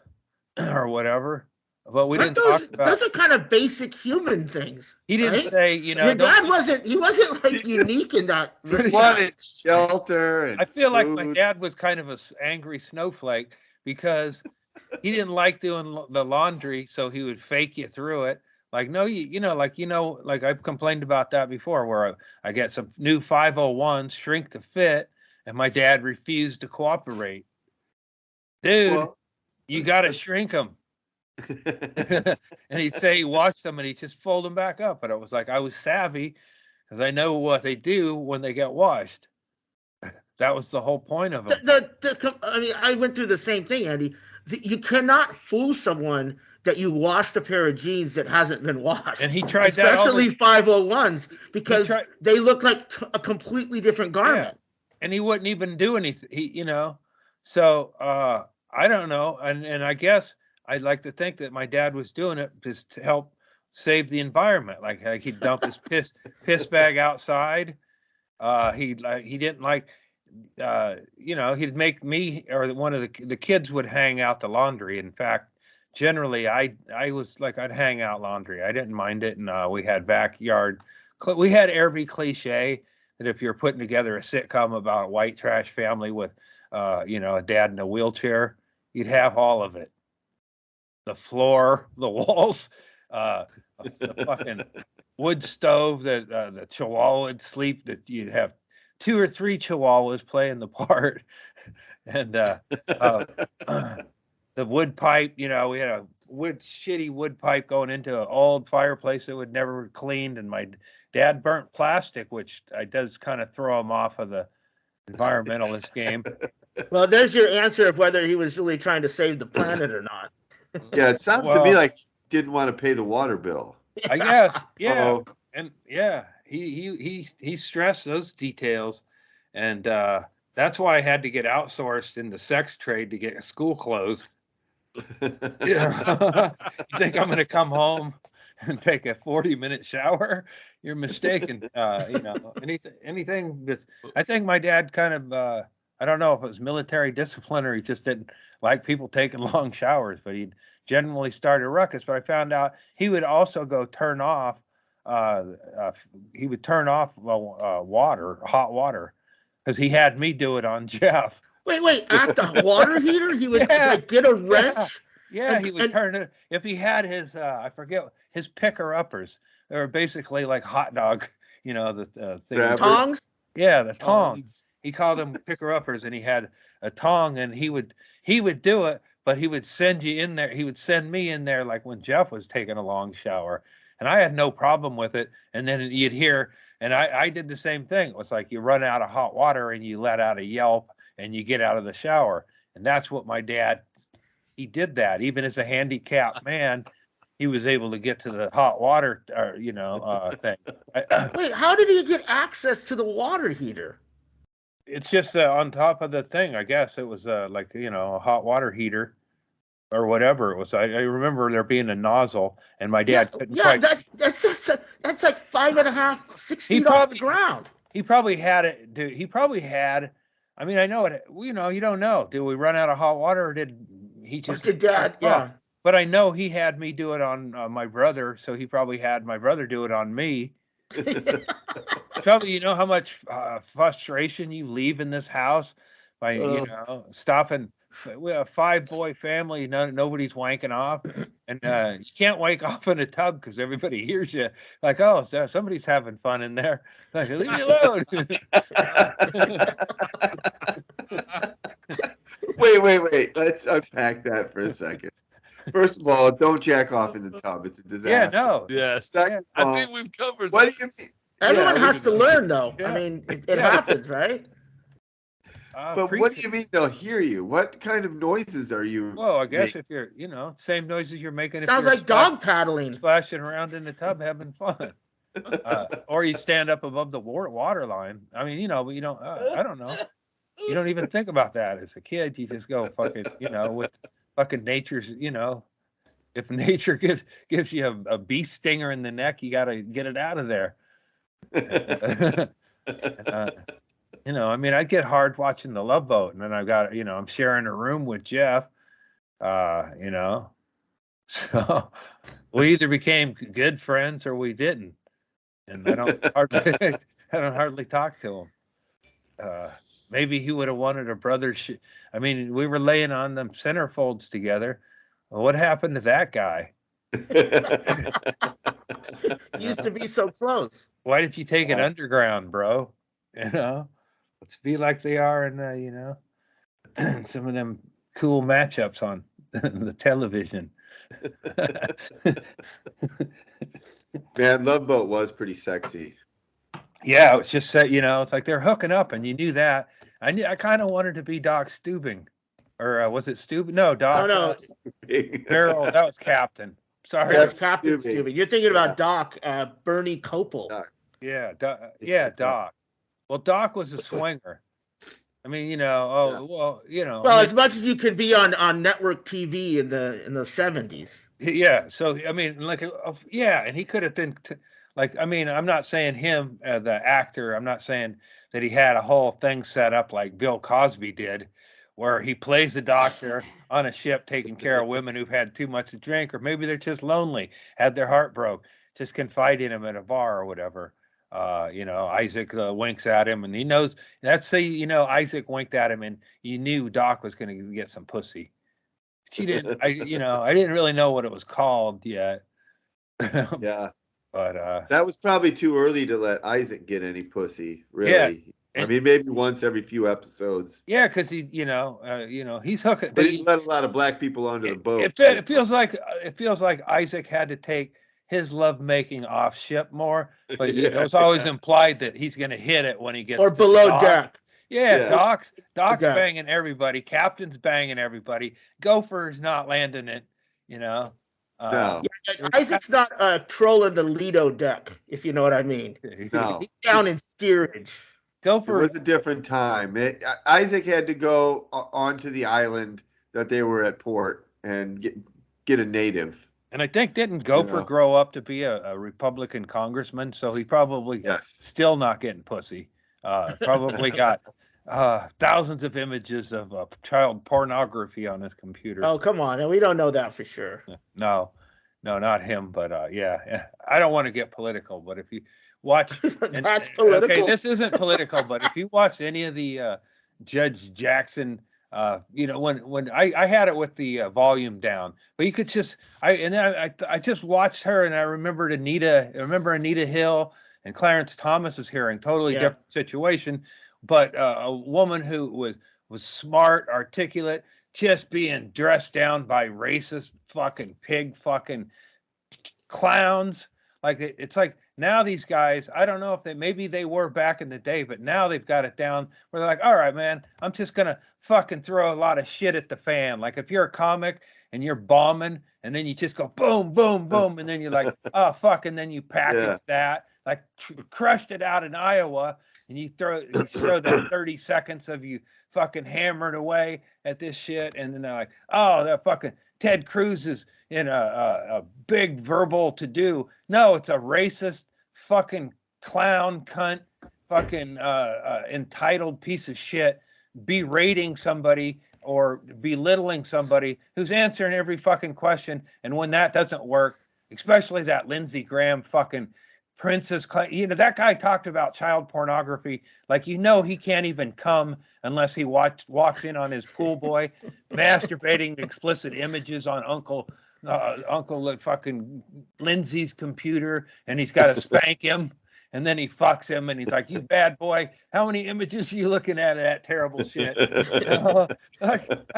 or whatever. But we Aren't didn't talk about. those are kind of basic human things. He didn't right? say, you know. Your dad don't- wasn't like unique in that He respect. wanted shelter and I feel like my food. dad was kind of a angry snowflake because he didn't like doing the laundry, so he would fake you through it. Like, no, like I've complained about that before, where I get some new 501s, shrink to fit, and my dad refused to cooperate. Dude, Well, you got to shrink them. And he'd say he washed them and he'd just fold them back up. But it was like I was savvy because I know what they do when they get washed. That was the whole point of them. I mean, I went through the same thing, Andy. You cannot fool someone that you washed a pair of jeans that hasn't been washed. And he tried that. Especially 501s, because they look like a completely different garment. Yeah. And he wouldn't even do anything. So I don't know. And I guess I'd like to think that my dad was doing it just to help save the environment. Like he'd dump his piss bag outside. He didn't like. He'd make me or one of the kids would hang out the laundry. In fact, generally I was like, I'd hang out laundry. I didn't mind it. And we had backyard. We had every cliche that if you're putting together a sitcom about a white trash family with, a dad in a wheelchair, you'd have all of it. The floor, the walls, the fucking wood stove that the Chihuahua would sleep, that you'd have 2 or 3 Chihuahuas playing the part. And the wood pipe, we had a shitty wood pipe going into an old fireplace that would never cleaned. And my dad burnt plastic, which does kind of throw him off of the environmentalist game. Well, there's your answer of whether he was really trying to save the planet or not. Yeah, it sounds to me like he didn't want to pay the water bill. I guess, yeah. Uh-oh. And yeah, he stressed those details, and that's why I had to get outsourced in the sex trade to get school clothes. Yeah. You think I'm going to come home and take a 40-minute shower? You're mistaken. Anything that's. I think my dad kind of. I don't know if it was military discipline or he just didn't like people taking long showers, but he'd generally start a ruckus. But I found out he would also go turn off. He would turn off hot water, because he had me do it on Jeff. Wait! At the water heater, he would like get a wrench. Yeah, he would turn it. If he had his, I forget, his picker uppers. They were basically like hot dog. The thing. Tongs. Yeah, the tongs. He called them picker uppers, and he had a tong, and he would do it, but he would send you in there. He would send me in there like when Jeff was taking a long shower, and I had no problem with it. And then you'd hear, and I did the same thing. It was like you run out of hot water and you let out a yelp and you get out of the shower. And that's what my dad, he did that. Even as a handicapped man, he was able to get to the hot water, thing. Wait, how did he get access to the water heater? It's just on top of the thing. I guess it was a hot water heater or whatever it was. I remember there being a nozzle, and my dad couldn't quite. That's like 5.5, 6 feet off the ground. He probably had it, dude. He probably had. I mean, I know it. You don't know. Did we run out of hot water, or did he just? Did Dad? Yeah. But I know he had me do it on my brother, so he probably had my brother do it on me. Probably, you know how much frustration you leave in this house by stopping. We have a 5-boy family. Nobody's wanking off, and you can't wake off in a tub because everybody hears you. Like, oh, somebody's having fun in there. Like, leave me alone. Wait. Let's unpack that for a second. First of all, don't jack off in the tub. It's a disaster. Yeah, no. Yes. Second of all, I think we've covered. What do you mean? Everyone has to learn, though. Yeah. I mean, it happens, right? But what do you mean they'll hear you? What kind of noises are you? Well, I guess making? if you're, same noises you're making. Sounds if like dog paddling. Splashing around in the tub having fun. Or you stand up above the water line. I mean, but you don't. I don't know. You don't even think about that as a kid. You just go fucking, with fucking nature's, if nature gives you a bee stinger in the neck, you got to get it out of there. I mean, I get hard watching The Love Boat, and then I've got, I'm sharing a room with Jeff, so we either became good friends or we didn't, and I don't hardly talk to him. Maybe he would have wanted a brother. I mean, we were laying on them centerfolds together. Well, what happened to that guy? Used to be so close. Why did you take it underground, bro? Let's be like they are in, some of them cool matchups on the television. Man, Love Boat was pretty sexy. Yeah, it was just it's like they're hooking up, and you knew that. I kind of wanted to be Doc Stubing, or was it Stubing? No, Doc. Oh no, Farrell. That was Captain. Sorry, that's Captain Stubing. Stubing. You're thinking about Doc, Bernie Copel. Doc. Yeah, Doc. Well, Doc was a swinger. I mean, well, as much as you could be on network TV in the 70s. Yeah. So I mean, like, and he could have been I mean, I'm not saying him, the actor. I'm not saying that he had a whole thing set up like Bill Cosby did, where he plays a doctor on a ship taking care of women who've had too much to drink, or maybe they're just lonely, had their heart broke, just confide in him at a bar or whatever. Isaac winks at him, and he knows. Let's say Isaac winked at him, and you knew Doc was going to get some pussy. She didn't. I didn't really know what it was called yet. Yeah, but that was probably too early to let Isaac get any pussy. Really, yeah. I mean, maybe once every few episodes. Yeah, because he's hooking. But he let a lot of black people onto the boat. It feels like Isaac had to take his lovemaking off ship more, but it was always implied that he's going to hit it when he gets or below deck. Yeah, Doc's banging everybody. Captain's banging everybody. Gopher's not landing it. No. Isaac's not trolling the Lido deck, if you know what I mean. No. He's down in steerage. Gopher. It was a different time. Isaac had to go onto the island that they were at port and get a native. And I think didn't Gopher grow up to be a Republican congressman? So he probably still not getting pussy. Probably got thousands of images of child pornography on his computer. Oh, come on. We don't know that for sure. No, not him. But yeah, I don't want to get political. But if you watch, that's political. Okay, this isn't political. But if you watch any of the Judge Jackson, when I had it with the volume down, but you could just I just watched her, and I remembered Anita. I remember Anita Hill and Clarence Thomas was hearing totally different situation. But a woman who was smart, articulate, just being dressed down by racist fucking pig fucking clowns. Like it's like now these guys, I don't know if maybe they were back in the day, but now they've got it down where they're like, all right, man, I'm just gonna fucking throw a lot of shit at the fan. Like if you're a comic and you're bombing, and then you just go boom, boom, boom, and then you're like, oh fuck, and then you package that, like crushed it out in Iowa. And you show that 30 seconds of you fucking hammering away at this shit, and then they're like, "Oh, that fucking Ted Cruz is in a big verbal to do." No, it's a racist fucking clown cunt, fucking entitled piece of shit, berating somebody or belittling somebody who's answering every fucking question. And when that doesn't work, especially that Lindsey Graham fucking Princess, that guy talked about child pornography like he can't even come unless he walks in on his pool boy masturbating to explicit images on Uncle fucking Lindsay's computer, and he's got to spank him, and then he fucks him, and he's like, "You bad boy, how many images are you looking at of that terrible shit?"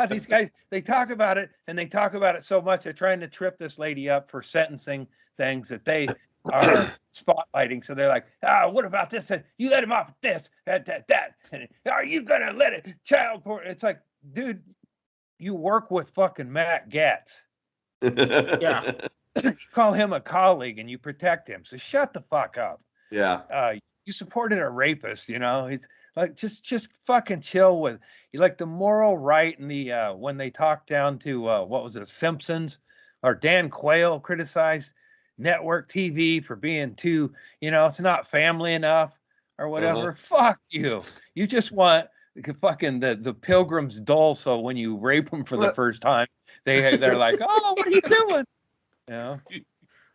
These guys, they talk about it, and they talk about it so much they're trying to trip this lady up for sentencing things that they are spotlighting. So they're like, what about this? You let him off with this, that. And are you gonna let it child porn? It's like, dude, you work with fucking Matt Gaetz. Yeah. You call him a colleague and you protect him. So shut the fuck up. Yeah. you supported a rapist, you know. He's like, just fucking chill with you, like the moral right and the when they talked down to what was it, Simpsons, or Dan Quayle criticized network TV for being too, you know, it's not family enough or whatever. Fuck you. You just want fucking the pilgrim's dole, so when you rape them for the first time, they're like, oh, what are you doing? You know?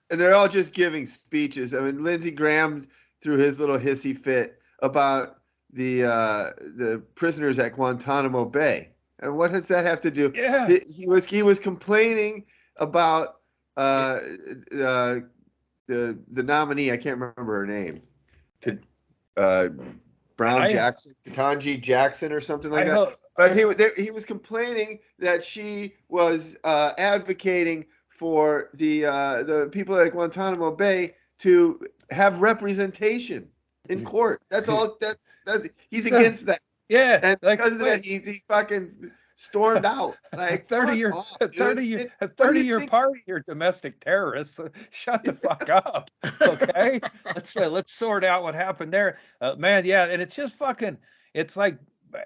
And they're all just giving speeches. I mean, Lindsey Graham threw his little hissy fit about the prisoners at Guantanamo Bay. And what does that have to do? Yeah. He was complaining about the nominee. I can't remember her name. Brown Jackson, Ketanji Jackson, or something like that. But he was complaining that she was advocating for the people at Guantanamo Bay to have representation in court. That's all. That's he's against that. Yeah, and because of that, he fucking stormed out. Like 30-year party, you're domestic terrorists. Shut the fuck up, okay? Let's sort out what happened there, man. Yeah, and it's just fucking. It's like,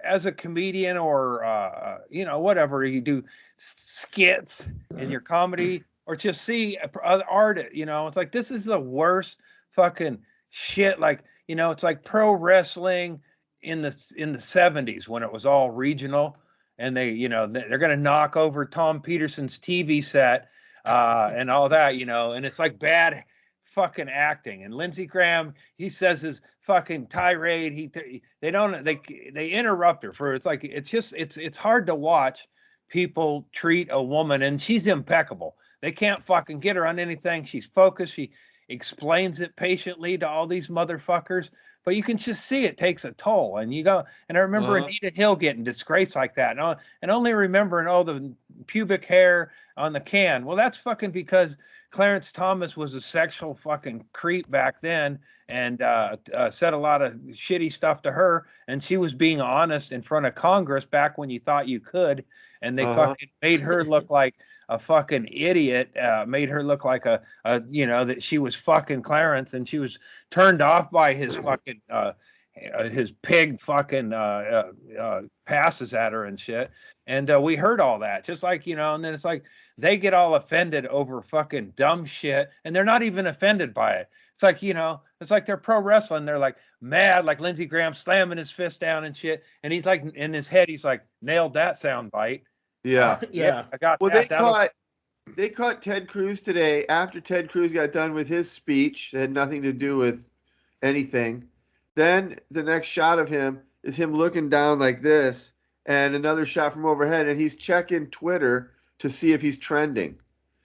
as a comedian or you know, whatever you do, skits in your comedy, or just see art. You know, it's like, this is the worst fucking shit. Like, you know, it's like pro wrestling in the 70s when it was all regional, and they, you know, they're going to knock over Tom Peterson's TV set and all that, you know, and it's like bad fucking acting. And Lindsey Graham, he says his fucking tirade, they interrupt her for, it's like, it's hard to watch people treat a woman, and she's impeccable. They can't fucking get her on anything. She's focused. She explains it patiently to all these motherfuckers, but you can just see it takes a toll. And you go, and I remember Anita Hill getting disgraced like that, and only remembering all the pubic hair on the can. Well, that's fucking because Clarence Thomas was a sexual fucking creep back then, and said a lot of shitty stuff to her, and she was being honest in front of Congress back when you thought you could, and they fucking made her look like a fucking idiot, made her look like a you know, that she was fucking Clarence, and she was turned off by his fucking his pig fucking passes at her and shit. And we heard all that, just like, you know, and then it's like they get all offended over fucking dumb shit, and they're not even offended by it. It's like, you know, it's like they're pro wrestling. They're like mad, like Lindsey Graham slamming his fist down and shit. And he's like, in his head, he's like, nailed that sound bite. Yeah. I got well, that. They caught Ted Cruz today after Ted Cruz got done with his speech that had nothing to do with anything. Then the next shot of him is him looking down like this, and another shot from overhead, and he's checking Twitter to see if he's trending.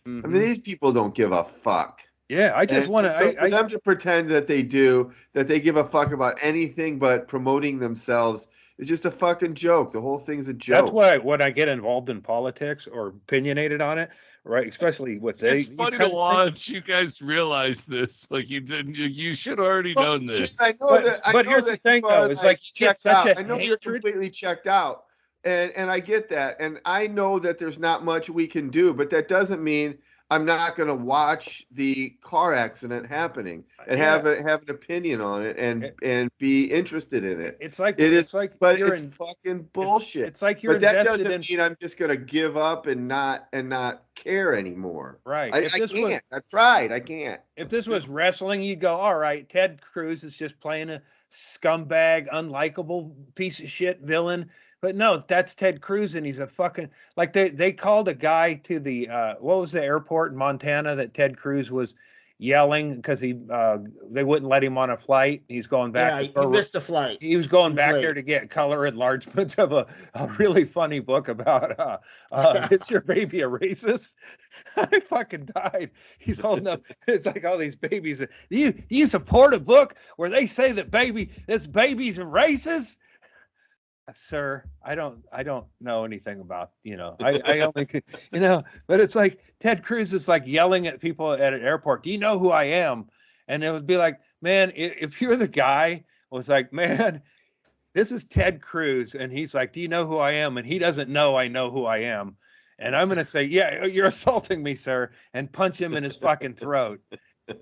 I mean, these people don't give a fuck. Yeah, I just want to. So for them to pretend that they do, that they give a fuck about anything but promoting themselves, is just a fucking joke. The whole thing's a joke. That's why when I get involved in politics or opinionated on it, right, especially with it's funny to watch you guys realize this. Like you didn't, you should have already known this. I know that. But here's the thing, though, is like you get such a I know you're completely checked out, and I get that, and I know that there's not much we can do, but that doesn't mean I'm not going to watch the car accident happening and have an opinion on it and be interested in it. It's like but it's fucking bullshit. It's like you're. But that doesn't mean I'm just going to give up and not care anymore. Right. I can't. I've tried. I can't. If this was wrestling, you'd go, all right, Ted Cruz is just playing a scumbag, unlikable piece of shit villain. But no, that's Ted Cruz, and he's a fucking, like, they called a guy to the what was the airport in Montana that Ted Cruz was yelling because they wouldn't let him on a flight. He's going back. Yeah, he missed a flight. He was going back there to get color enlargements of a really funny book about is your baby a racist? I fucking died. He's holding up. It's like all these babies. Do you support a book where they say that this baby's racist? Sir, I don't know anything about, you know, I only, you know, but it's like Ted Cruz is like yelling at people at an airport, do you know who I am? And it would be like, man, if you're the guy was like, man, this is Ted Cruz, and he's like, do you know who I am? And he doesn't know I know who I am. And I'm going to say, yeah, you're assaulting me, sir, and punch him in his fucking throat.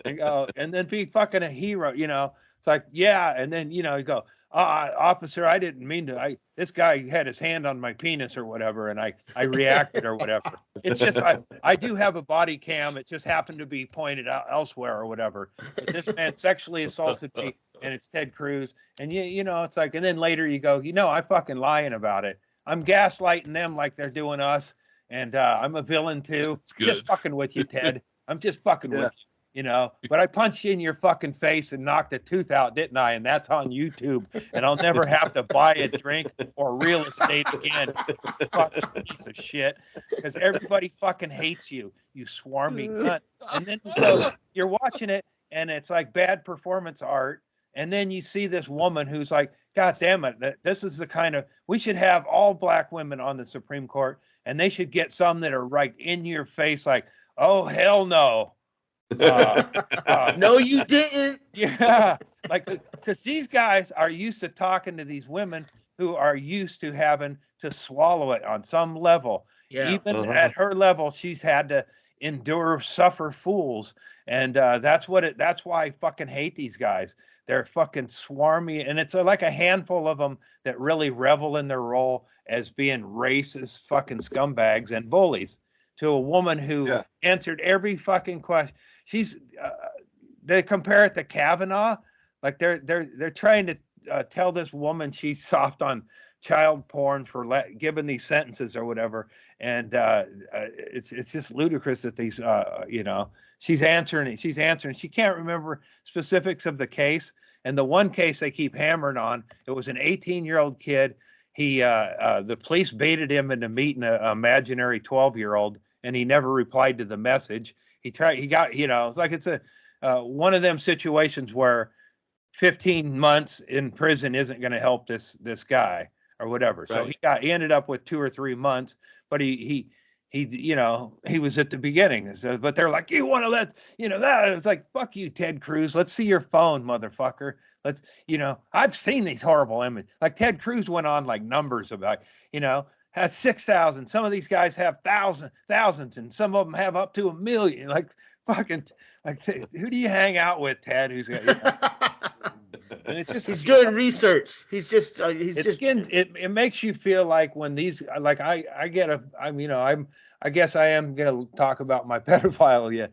And then be fucking a hero, you know. It's like, yeah. And then, you know, you go, officer, I didn't mean to. This guy had his hand on my penis or whatever, and I reacted or whatever. It's just, I do have a body cam. It just happened to be pointed out elsewhere or whatever. But this man sexually assaulted me, and it's Ted Cruz. And, you know, it's like, and then later you go, you know, I'm fucking lying about it. I'm gaslighting them like they're doing us. And I'm a villain too. Just fucking with you, Ted. I'm just fucking with you. You know, but I punched you in your fucking face and knocked a tooth out, didn't I? And that's on YouTube. And I'll never have to buy a drink or real estate again. Fucking piece of shit. Because everybody fucking hates you, you swarmy cunt. And then so you're watching it, and it's like bad performance art. And then you see this woman who's like, God damn it, this is the kind of, we should have all black women on the Supreme Court, and they should get some that are right in your face, like, oh, hell no. No, you didn't. Yeah, like, because these guys are used to talking to these women who are used to having to swallow it on some level. Yeah. Even at her level, she's had to suffer fools, and that's why I fucking hate these guys. They're fucking swarmy, and it's like a handful of them that really revel in their role as being racist fucking scumbags and bullies to a woman who answered every fucking question. She's they compare it to Kavanaugh, like they're trying to tell this woman she's soft on child porn for giving these sentences or whatever, and it's just ludicrous that these you know, she's answering. She can't remember specifics of the case, and the one case they keep hammering on, it was an 18-year-old kid. He the police baited him into meeting an imaginary 12-year-old, and he never replied to the message. He got, you know, it's like it's a one of them situations where 15 months in prison isn't going to help this guy or whatever. So he ended up with 2 or 3 months, but he you know, he was at the beginning. So, but they're like, you want to let, you know, that it's like, fuck you, Ted Cruz. Let's see your phone, motherfucker. Let's, you know, I've seen these horrible images. Like Ted Cruz went on like numbers about, you know, has 6,000. Some of these guys have thousands, and some of them have up to 1 million. Like fucking, like who do you hang out with, Ted? Who's got? You know? And it's just he's doing research. He's just it makes you feel like when these, like I guess I am gonna talk about my pedophilia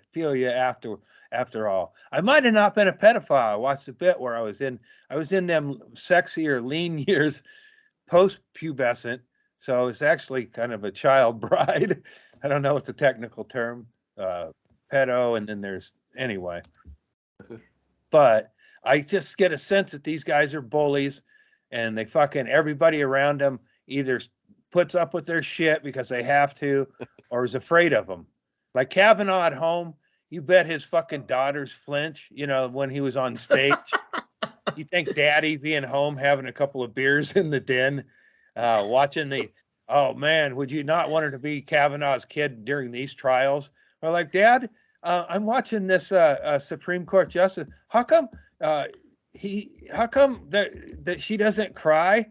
after all. I might have not been a pedophile. I watched a bit where I was in them sexier lean years, post pubescent. So it's actually kind of a child bride. I don't know what's the technical term, pedo, and then there's, anyway. But I just get a sense that these guys are bullies, and they fucking, everybody around them either puts up with their shit because they have to, or is afraid of them. Like Kavanaugh at home, you bet his fucking daughters flinch, you know, when he was on stage. You think daddy being home, having a couple of beers in the den, watching the, oh man, would you not want her to be Kavanaugh's kid during these trials? Or like, Dad, I'm watching this Supreme Court justice. How come that she doesn't cry?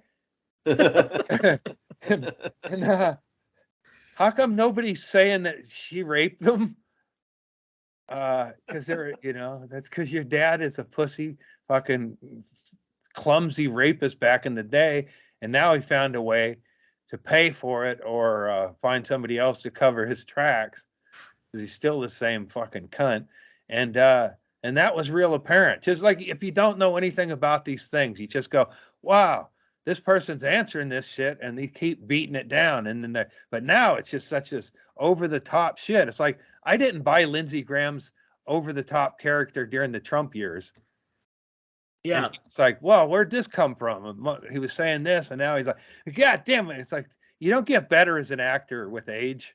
and how come nobody's saying that she raped them? Because they're, you know, that's because your dad is a pussy, fucking clumsy rapist back in the day, and now he found a way to pay for it or find somebody else to cover his tracks, because he's still the same fucking cunt. And that was real apparent. Just like if you don't know anything about these things, you just go, wow, this person's answering this shit, and they keep beating it down. And then but now it's just such this over the top shit. It's like, I didn't buy Lindsey Graham's over the top character during the Trump years. Yeah. And it's like, well, where'd this come from? He was saying this, and now he's like, God damn it. It's like, you don't get better as an actor with age.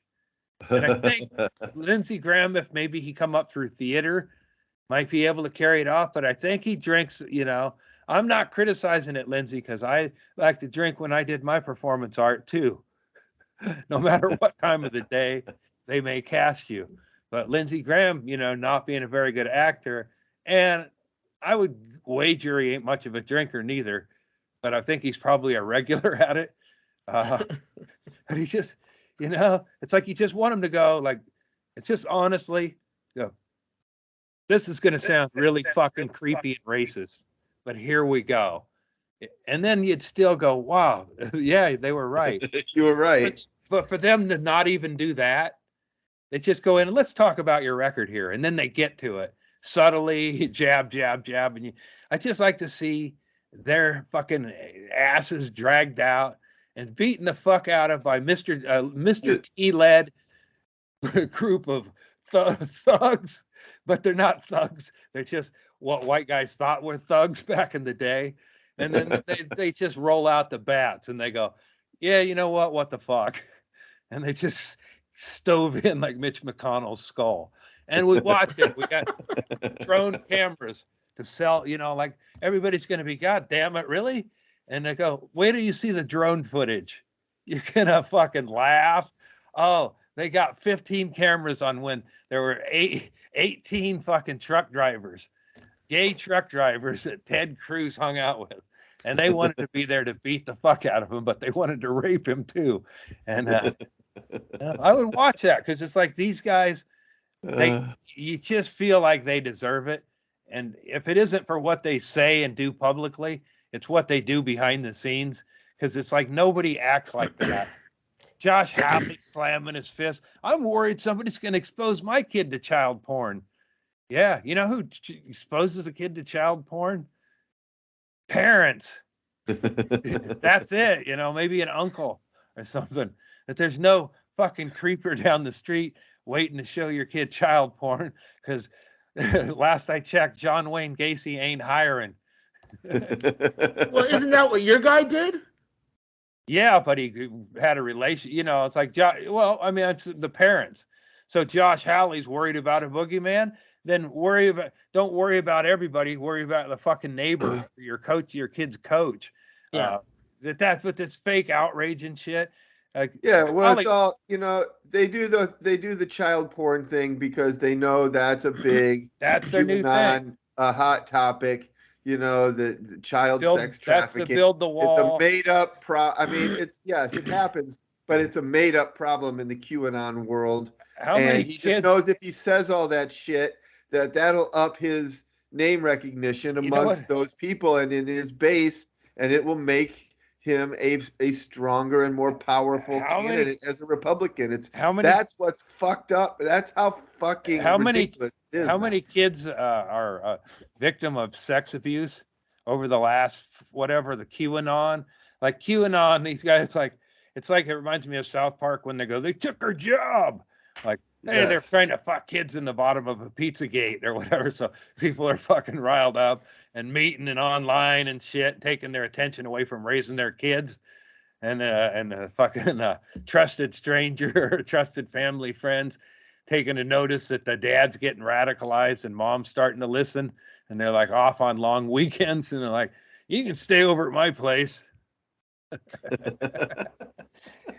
And I think Lindsey Graham, if maybe he come up through theater, might be able to carry it off. But I think he drinks, you know, I'm not criticizing it, Lindsey, because I like to drink when I did my performance art too. No matter what time of the day they may cast you. But Lindsey Graham, you know, not being a very good actor, and I would wager he ain't much of a drinker neither, but I think he's probably a regular at it. But he just, you know, it's like you just want him to go, like, it's just honestly, you know, this is going to sound really fucking creepy and racist, but here we go. And then you'd still go, wow, yeah, they were right. You were right. But for them to not even do that, they just go in and let's talk about your record here. And then they get to it subtly, jab, jab, jab. And I just like to see their fucking asses dragged out and beaten the fuck out of by Mr. T-led group of thugs, but they're not thugs. They're just what white guys thought were thugs back in the day. And then they just roll out the bats and they go, yeah, you know what the fuck? And they just stove in like Mitch McConnell's skull. And we watched it. We got drone cameras to sell, like everybody's going to be, God damn it, really? And they go, wait till you see the drone footage. You're going to fucking laugh. Oh, they got 15 cameras on when there were 18 fucking truck drivers, gay truck drivers that Ted Cruz hung out with. And they wanted to be there to beat the fuck out of him, but they wanted to rape him too. And I would watch that because it's like these guys, you just feel like they deserve it. And if it isn't for what they say and do publicly, it's what they do behind the scenes. Because it's like nobody acts like that. Josh Hawley slamming his fist. I'm worried somebody's going to expose my kid to child porn. Yeah, you know who exposes a kid to child porn? Parents. That's it. Maybe an uncle or something. That there's no fucking creeper down the street waiting to show your kid child porn because last I checked, John Wayne Gacy ain't hiring. Well, isn't that what your guy did? Yeah, but he had a relation. It's like, it's the parents. So Josh Hawley's worried about a boogeyman. Then don't worry about everybody. Worry about the fucking neighbor, your coach, your kid's coach. Yeah. That's what this fake outrage and shit. Yeah, well, it's all they do the child porn thing because they know that's a big that's their new thing, a hot topic. The child sex trafficking. That's to build the wall. It's a made up I mean, it happens, but it's a made up problem in the QAnon world. Just knows if he says all that shit, that'll up his name recognition amongst those people and in his base, and it will make him a stronger and more powerful candidate as a Republican. That's what's fucked up. That's how fucking ridiculous it is. How many kids are a victim of sex abuse over the last the QAnon? Like QAnon, these guys it's like it reminds me of South Park when they took her job. Like, hey, they're trying to fuck kids in the bottom of a pizza gate or whatever. So people are fucking riled up and meeting and online and shit, taking their attention away from raising their kids. And fucking trusted stranger, trusted family friends taking a notice that the dad's getting radicalized and mom's starting to listen. And they're like off on long weekends. And they're like, you can stay over at my place.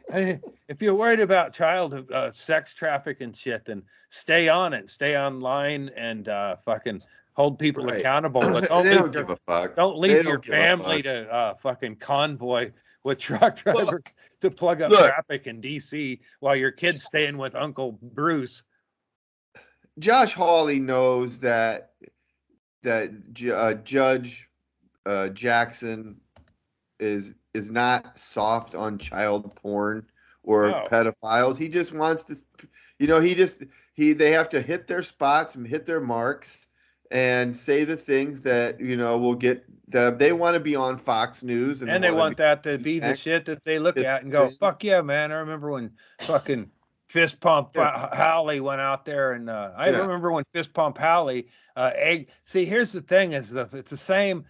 If you're worried about child sex traffic and shit, then stay on it, stay online, and fucking hold people accountable. But don't give a fuck. Don't leave your family to fucking convoy with truck drivers to plug up traffic in D.C. while your kid's staying with Uncle Bruce. Josh Hawley knows that Judge Jackson is not soft on child porn or pedophiles. He just wants to, they have to hit their spots and hit their marks and say the things that, will get them. They want to be on Fox News. And they want that to be the shit that they look at and go, fuck yeah, man. I remember when fucking Fist Pump Howley went out there and I remember when Fist Pump Howley see, here's the thing is it's the same.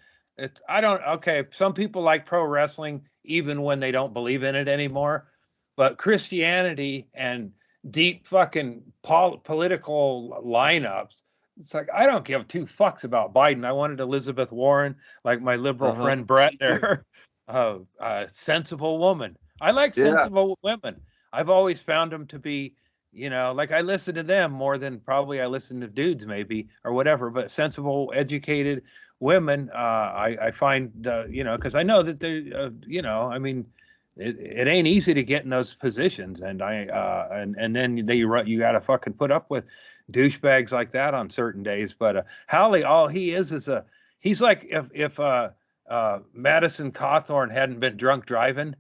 Some people like pro wrestling even when they don't believe in it anymore, but Christianity and deep fucking political lineups, it's like, I don't give two fucks about Biden. I wanted Elizabeth Warren, like my liberal friend Brett there, a sensible woman. I like sensible women. I've always found them to be, like I listen to them more than probably I listen to dudes maybe or whatever, but sensible, educated women, I find, because I know that they, I mean, it ain't easy to get in those positions, and and then you got to fucking put up with douchebags like that on certain days. But Howley, all he is He's like if Madison Cawthorn hadn't been drunk driving,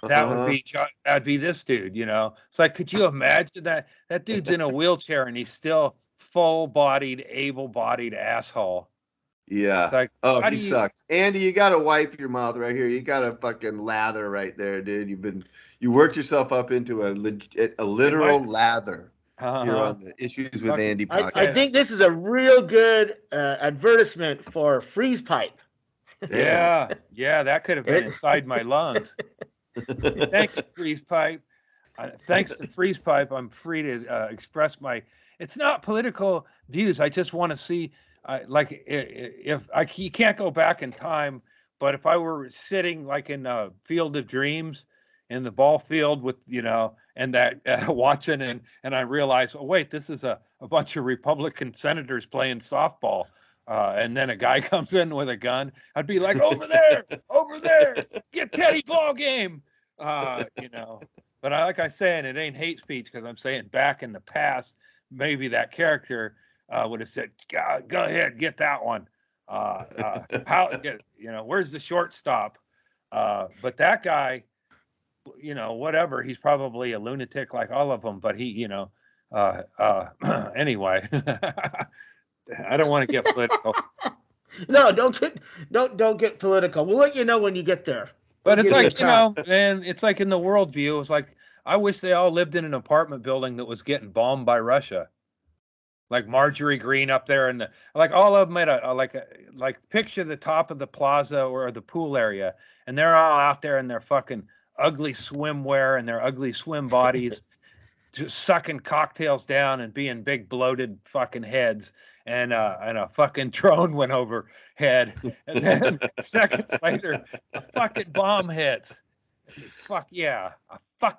that'd be this dude. It's like, could you imagine that dude's in a wheelchair and he's still full-bodied, able-bodied asshole. Yeah. Like, oh, how he do you? sucks. Andy, you gotta wipe your mouth right here. You gotta fucking lather right there, dude. You worked yourself up into a literal lather here on the Issues with Fucking- Andy I podcast. think this is a real good advertisement for freeze pipe. Yeah, that could have been inside my lungs. Thank you, Freeze Pipe. Thanks to Freeze Pipe, I'm free to express my. It's not political views. I just want to see, you can't go back in time, but if I were sitting like in a Field of Dreams, in the ball field with and that watching and I realize, oh wait, this is a bunch of Republican senators playing softball. And then a guy comes in with a gun, I'd be like, over there, get Teddy ball game. But like I said, it ain't hate speech because I'm saying back in the past, maybe that character would have said, go ahead, get that one. Where's the shortstop? But that guy, whatever, he's probably a lunatic like all of them, but he, anyway, I don't want to get political. No, don't get political. We'll let you know when you get there. But We'll it's give you like, a shot. man, it's like in the worldview, it's like, I wish they all lived in an apartment building that was getting bombed by Russia. Like Marjorie Green up there and like all of them at like picture the top of the plaza or the pool area. And they're all out there in their fucking ugly swimwear and their ugly swim bodies, just sucking cocktails down and being big bloated fucking heads. And a fucking drone went overhead, and then seconds later, a fucking bomb hits. Fuck yeah,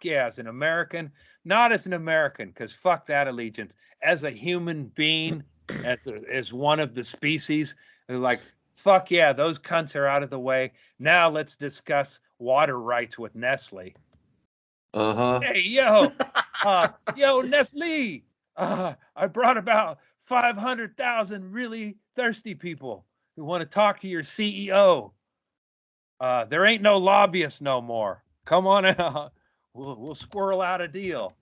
as an American, not as an American, because fuck that allegiance. As a human being, as one of the species, like fuck yeah, those cunts are out of the way. Now let's discuss water rights with Nestle. Hey yo, Nestle, I brought about 500,000 really thirsty people who want to talk to your CEO. There ain't no lobbyists no more. Come on out. We'll squirrel out a deal.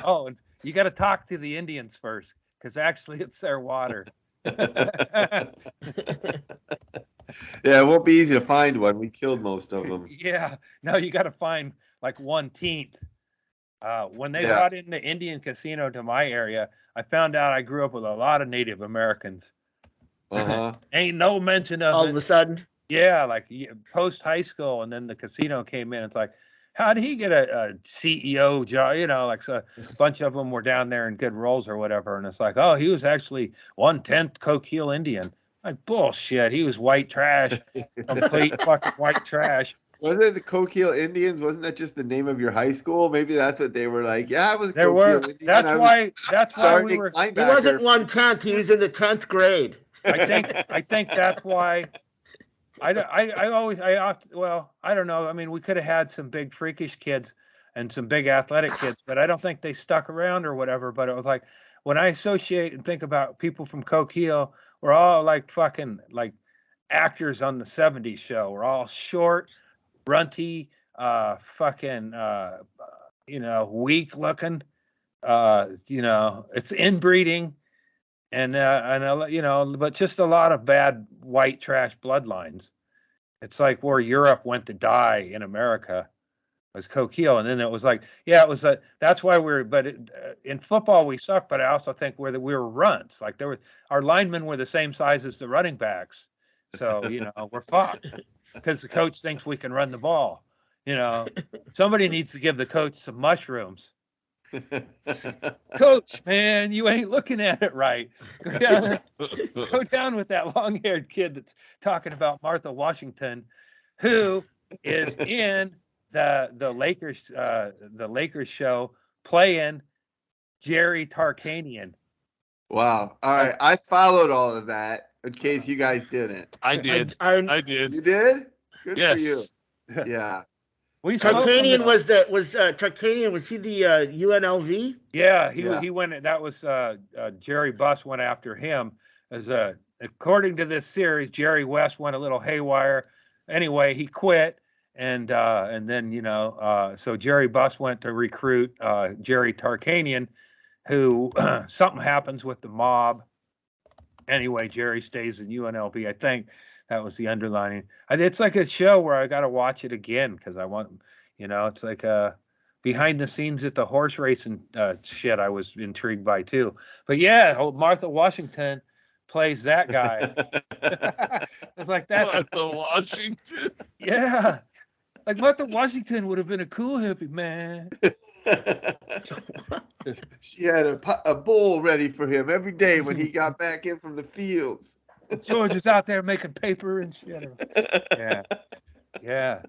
Oh, and you got to talk to the Indians first, because actually it's their water. Yeah, it won't be easy to find one. We killed most of them. Yeah, no, you got to find like 1/10. When they brought in the Indian casino to my area, I found out I grew up with a lot of Native Americans. Ain't no mention of all it. of a sudden. Yeah, like post high school, and then the casino came in. It's like, how did he get a CEO job? Like a bunch of them were down there in good roles or whatever. And it's like, oh, he was actually 1/10 Coquille Indian. Like bullshit. He was white trash, complete fucking white trash. Wasn't it the Coquille Indians? Wasn't that just the name of your high school? Maybe that's what they were like. Yeah, I was There Coquille were. Indian. That's why we were. He wasn't 1/10. He was in the 10th grade. I think that's why. I don't know. I mean, we could have had some big freakish kids and some big athletic kids, but I don't think they stuck around or whatever. But it was like, when I associate and think about people from Coquille, we're all like fucking like actors on the 70s show. We're all short, runty, weak looking. It's inbreeding. But just a lot of bad white trash bloodlines. It's like where Europe went to die in America was Coquille, and then it was like, that's why in football we suck, but I also think we were runts. Like our linemen were the same size as the running backs, so we're fucked because the coach thinks we can run the ball. Somebody needs to give the coach some mushrooms. Coach, man, you ain't looking at it right. Go down with that long-haired kid that's talking about Martha Washington, who is in the Lakers show playing Jerry Tarkanian. Wow. All right. I followed all of that in case you guys didn't. I did. I did. You did? Good Yes. for you. Yeah. Tarkanian was he the UNLV? Yeah, he went. That was Jerry Buss went after him as according to this series, Jerry West went a little haywire. Anyway, he quit, and then so Jerry Buss went to recruit Jerry Tarkanian, who something happens with the mob. Anyway, Jerry stays in UNLV. I think that was the underlining. It's like a show where I got to watch it again because I want, it's like behind the scenes at the horse racing shit. I was intrigued by too. But yeah, Martha Washington plays that guy. It's like that's Martha Washington. Yeah, like Martha Washington would have been a cool hippie, man. She had a bowl ready for him every day when he got back in from the fields. George is out there making paper and shit. Yeah.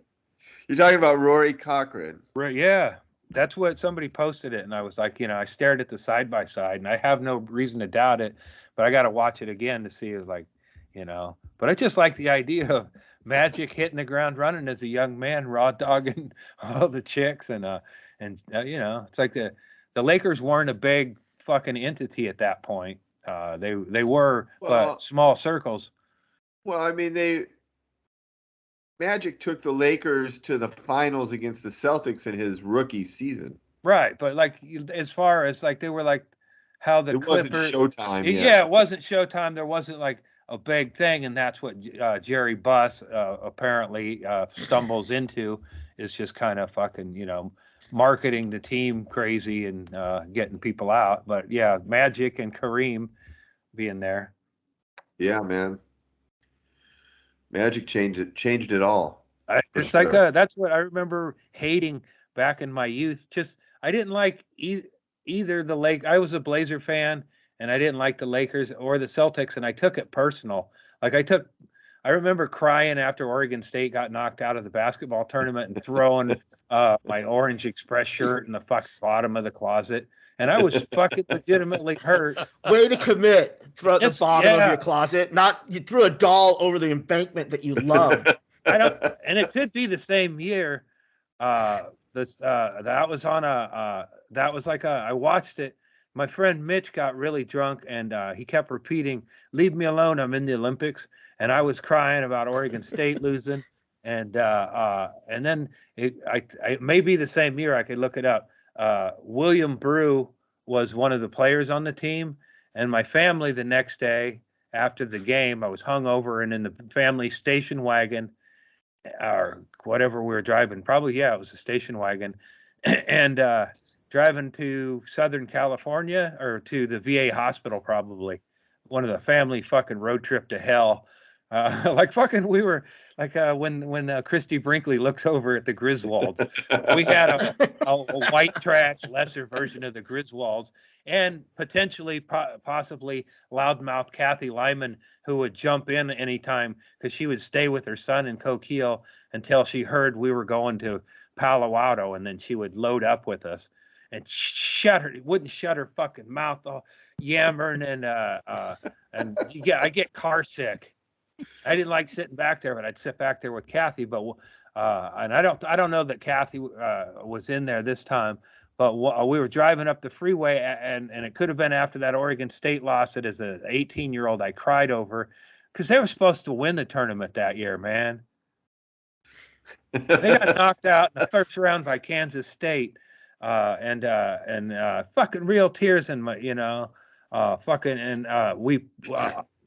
You're talking about Rory Cochrane. Right. Yeah. That's what somebody posted it. And I was like, I stared at the side by side and I have no reason to doubt it, but I got to watch it again to see but I just like the idea of Magic hitting the ground running as a young man, raw dogging all the chicks. And it's like the Lakers weren't a big fucking entity at that point. They were, but small circles. Well, I mean, Magic took the Lakers to the finals against the Celtics in his rookie season. Right, but like as far as like they were like how the Clippers. It wasn't Showtime. Yeah, it wasn't Showtime. There wasn't like a big thing, and that's what Jerry Buss apparently stumbles into is just kind of fucking marketing the team crazy and getting people out. But yeah, Magic and Kareem being there. Yeah, man. Magic changed it all. It's sure. Like that's what I remember hating back in my youth. Just I didn't like either the Lake. I was a Blazer fan, and I didn't like the Lakers or the Celtics, and I took it personal. Like I remember crying after Oregon State got knocked out of the basketball tournament and throwing my Orange Express shirt in the fucking bottom of the closet. And I was fucking legitimately hurt. Way to commit. Throw at the bottom of your closet. Not you threw a doll over the embankment that you loved. And it could be the same year. That was like I watched it. My friend Mitch got really drunk and he kept repeating, "Leave me alone, I'm in the Olympics." And I was crying about Oregon State losing. And then it may be the same year. I could look it up. William Brew was one of the players on the team, and my family the next day after the game, I was hungover and in the family station wagon or whatever we were driving. Probably, it was a station wagon, and driving to Southern California or to the VA hospital, probably one of the family fucking road trip to hell. Like fucking, we were like when Christy Brinkley looks over at the Griswolds. We had a white trash, lesser version of the Griswolds, and potentially, possibly loudmouth Kathy Lyman, who would jump in anytime because she would stay with her son in Coquille until she heard we were going to Palo Alto, and then she would load up with us and wouldn't shut her fucking mouth, all yammering and I get car sick. I didn't like sitting back there, but I'd sit back there with Kathy. But and I don't know that Kathy was in there this time. But we were driving up the freeway, and it could have been after that Oregon State loss that as an 18-year-old I cried over because they were supposed to win the tournament that year, man. They got knocked out in the first round by Kansas State, and fucking real tears in my,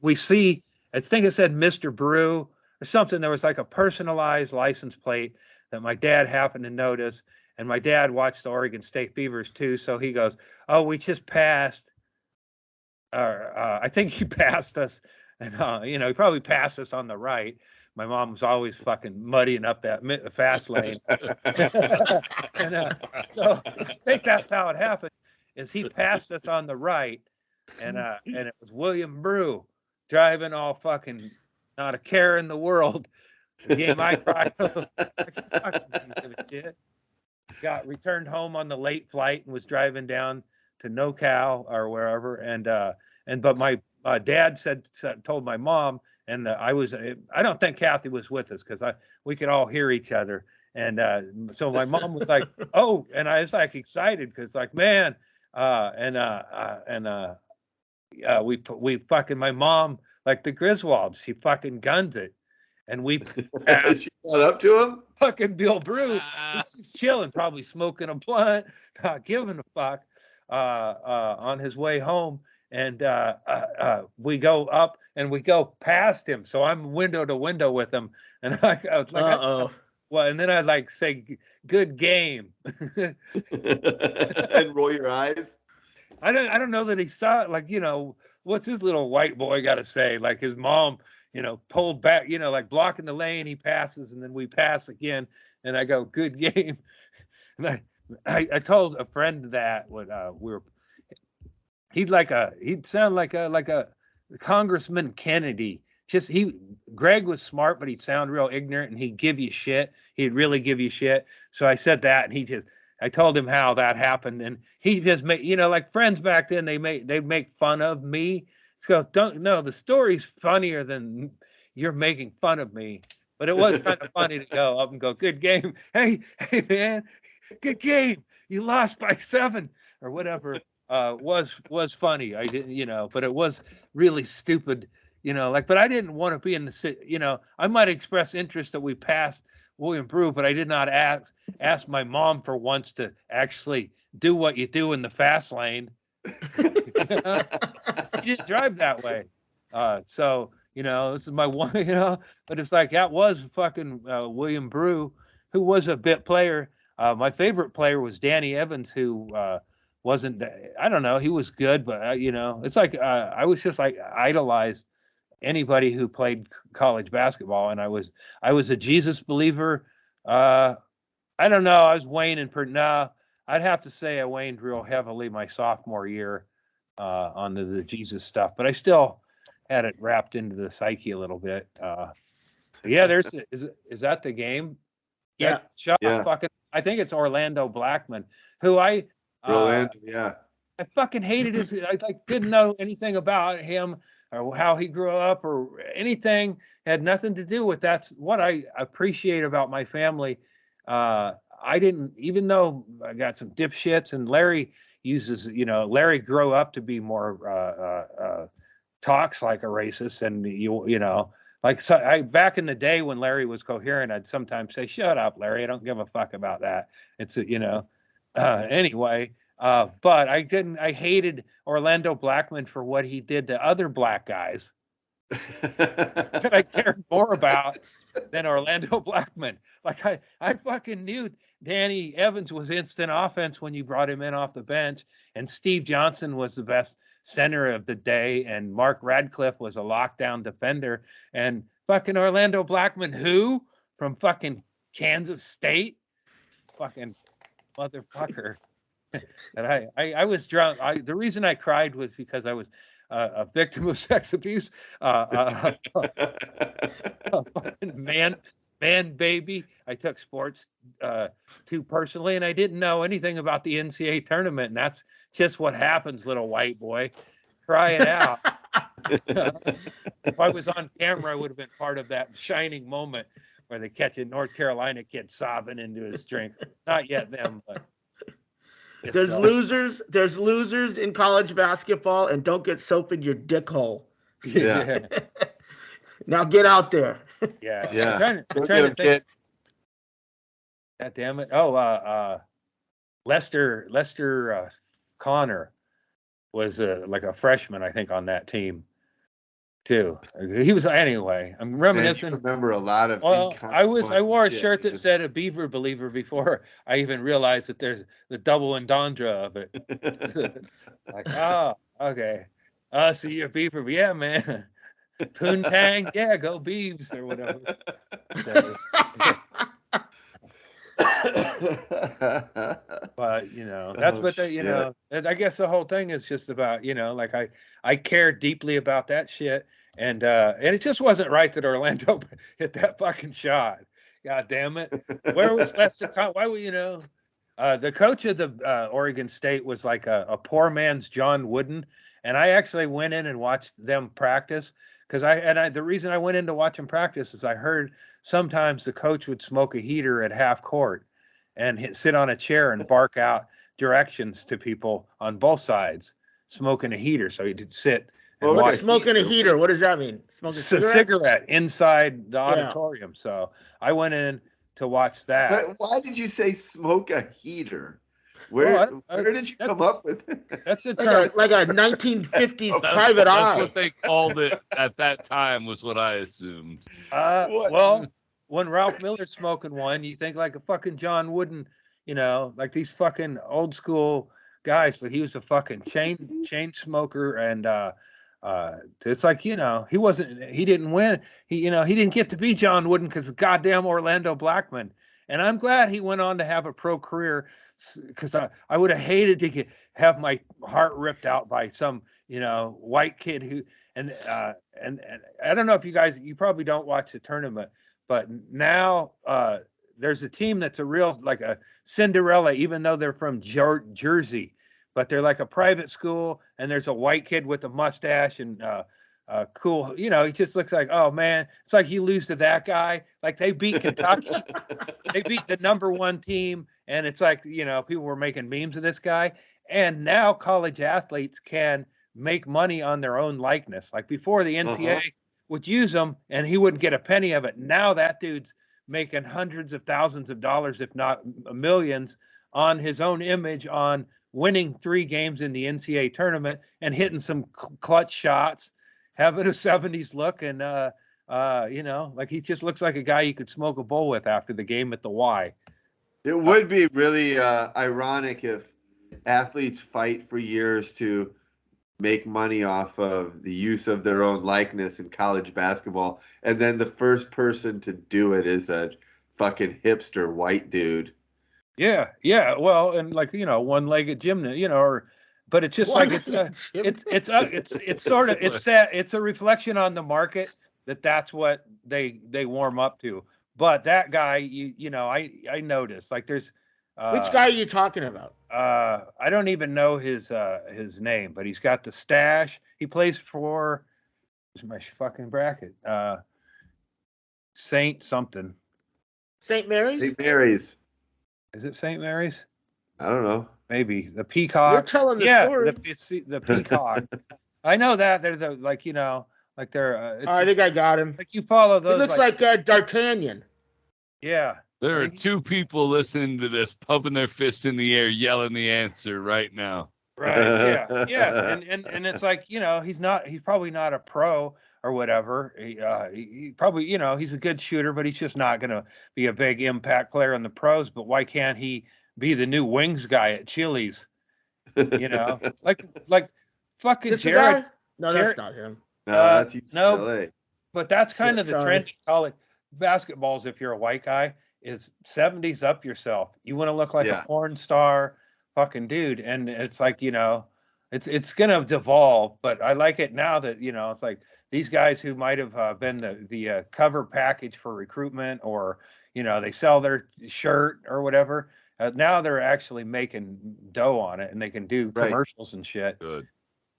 we see. I think it said Mr. Brew or something. There was like a personalized license plate that my dad happened to notice. And my dad watched the Oregon State Beavers too. So he goes, "Oh, we just passed." I think he passed us. And, he probably passed us on the right. My mom was always fucking muddying up that fast lane. And so I think that's how it happened is he passed us on the right. And it was William Brew. Driving all fucking not a care in the world. The game I cried. Got returned home on the late flight and was driving down to NoCal or wherever. But my dad told my mom, and I don't think Kathy was with us because we could all hear each other. And so my mom was like, "Oh," and I was like excited because like, man, we fucking, my mom like the Griswolds. He fucking guns it, and we She got up to him. fucking Bill Brew. He's just chilling, probably smoking a blunt, not giving a fuck, on his way home. And we go up and we go past him. So I'm window to window with him, and I was like, well, and then I'd like say, "Good game." And roll your eyes. I don't know that he saw it. Like, what's his little white boy got to say? Like his mom, pulled back, like blocking the lane. He passes, and then we pass again, and I go, "Good game." And I told a friend that when we were, he'd sound like a Congressman Kennedy. Greg was smart, but he'd sound real ignorant, and he'd give you shit. He'd really give you shit. So I said that, and I told him how that happened, and he just made, like friends back then, they make fun of me. So the story's funnier than you're making fun of me. But it was kind of funny to go up and go, "Good game. Hey man, good game. You lost by 7 or whatever." Was funny. I didn't, but it was really stupid. But I didn't want to be in the city. I might express interest that we passed William Brew, but I did not ask my mom for once to actually do what you do in the fast lane. She didn't drive that way. So, this is my one, but it's like, that was fucking William Brew, who was a bit player. My favorite player was Danny Evans, who wasn't, I don't know, he was good, but, it's like, I was just like idolized anybody who played college basketball, and I was a Jesus believer. I don't know. I was waning I'd have to say I waned real heavily my sophomore year on the Jesus stuff, but I still had it wrapped into the psyche a little bit. Yeah, is that the game? Yeah. Fucking, I think it's Orlando Blackman, who Orlando, yeah. I fucking hated I didn't know anything about him or how he grew up or anything. Had nothing to do with that's what I appreciate about my family. I didn't, even though I got some dipshits, and Larry Larry grew up to be more talks like a racist, and so back in the day when Larry was coherent, I'd sometimes say, "Shut up, Larry. I don't give a fuck about that." It's anyway. But I hated Orlando Blackman for what he did to other black guys that I cared more about than Orlando Blackman. Like I fucking knew Danny Evans was instant offense when you brought him in off the bench, and Steve Johnson was the best center of the day, and Mark Radcliffe was a lockdown defender, and fucking Orlando Blackman, who from fucking Kansas State, fucking motherfucker. And I was drunk. The reason I cried was because I was a victim of sex abuse. Man, baby. I took sports too personally, and I didn't know anything about the NCAA tournament. And that's just what happens, little white boy. Try it out. If I was on camera, I would have been part of that shining moment where they catch a North Carolina kid sobbing into his drink. Not yet them, but. There's losers in college basketball, and don't get soap in your dick hole. Yeah. Now get out there. Yeah. Yeah. I'm trying to think. God damn it. Oh, Lester Connor was like a freshman, I think, on that team too. He was, anyway. I'm reminiscing. Man, you remember a lot of. Well, I wore a shirt that said "a Beaver believer" before I even realized that there's the double entendre of it. Like, oh, okay. So you're a Beaver, yeah, man. Poontang, yeah, go Beavs or whatever. So, but that's what I guess the whole thing is just about, like I care deeply about that shit, and it just wasn't right that Orlando hit that fucking shot. God damn it. Where was Lester? Why were the coach of the Oregon State was like a poor man's John Wooden, and I actually went in and watched them practice because the reason I went in to watch them practice is I heard sometimes the coach would smoke a heater at half court and sit on a chair and bark out directions to people on both sides. smoking a heater, so he'd sit and Well, watch Smoking a heater. What does that mean? Smoking a cigarettes? cigarette inside the auditorium. So I went in to watch that. But why did you say smoke a heater? Well, Where did you come up with it? That's a term. Like a 1950s private That's eye. what they called it at that time, was what I assumed. What? Well, when Ralph Miller's smoking one, you think like a fucking John Wooden, like these fucking old school guys, but he was a fucking chain smoker, and it's like, he didn't win. He didn't get to be John Wooden because of goddamn Orlando Blackman. And I'm glad he went on to have a pro career, because I would have hated to have my heart ripped out by some white kid who and I don't know if you probably don't watch the tournament, but now there's a team that's a real, like a Cinderella, even though they're from Jersey, but they're like a private school, and there's a white kid with a mustache and cool. He just looks like, oh man, it's like you lose to that guy. Like they beat Kentucky, they beat the #1 team, and it's like, people were making memes of this guy, and now college athletes can make money on their own likeness. Like before, the NCAA would use them, and he wouldn't get a penny of it. Now that dude's making hundreds of thousands of dollars, if not millions, on his own image, on winning 3 games in the NCAA tournament and hitting some clutch shots, having a 70s look, and like he just looks like a guy you could smoke a bowl with after the game at the Y. It would be really ironic if athletes fight for years to make money off of the use of their own likeness in college basketball, and then the first person to do it is a fucking hipster white dude. Yeah. Well, and like, one-legged gymnast, but it's just like it's sort of it's a reflection on the market that's what they warm up to. But that guy, I noticed, like, there's which guy are you talking about? I don't even know his name, but he's got the stash. He plays for, where's my fucking bracket? Saint something. St. Mary's? St. Mary's. Is it St. Mary's? I don't know. Maybe the Peacock. You're telling the story. It's the Peacock. I know that they're the, like, like they're. I think I got him. Like you follow those. It looks like D'Artagnan. Yeah. There are 2 people listening to this, pumping their fists in the air, yelling the answer right now. Right. Yeah. And it's like, he's probably not a pro or whatever. He probably, he's a good shooter, but he's just not going to be a big impact player in the pros. But why can't he be the new wings guy at Chili's? Like fucking Jared. No, that's not him. No, that's UCLA. No, but that's kind of the trend in college basketballs. If you're a white guy, is 70s up yourself. You want to look like a porn star fucking dude. And it's like, it's going to devolve, but I like it now that, it's like these guys who might have been the cover package for recruitment, or, they sell their shirt or whatever. Now they're actually making dough on it, and they can do commercials and shit. Good.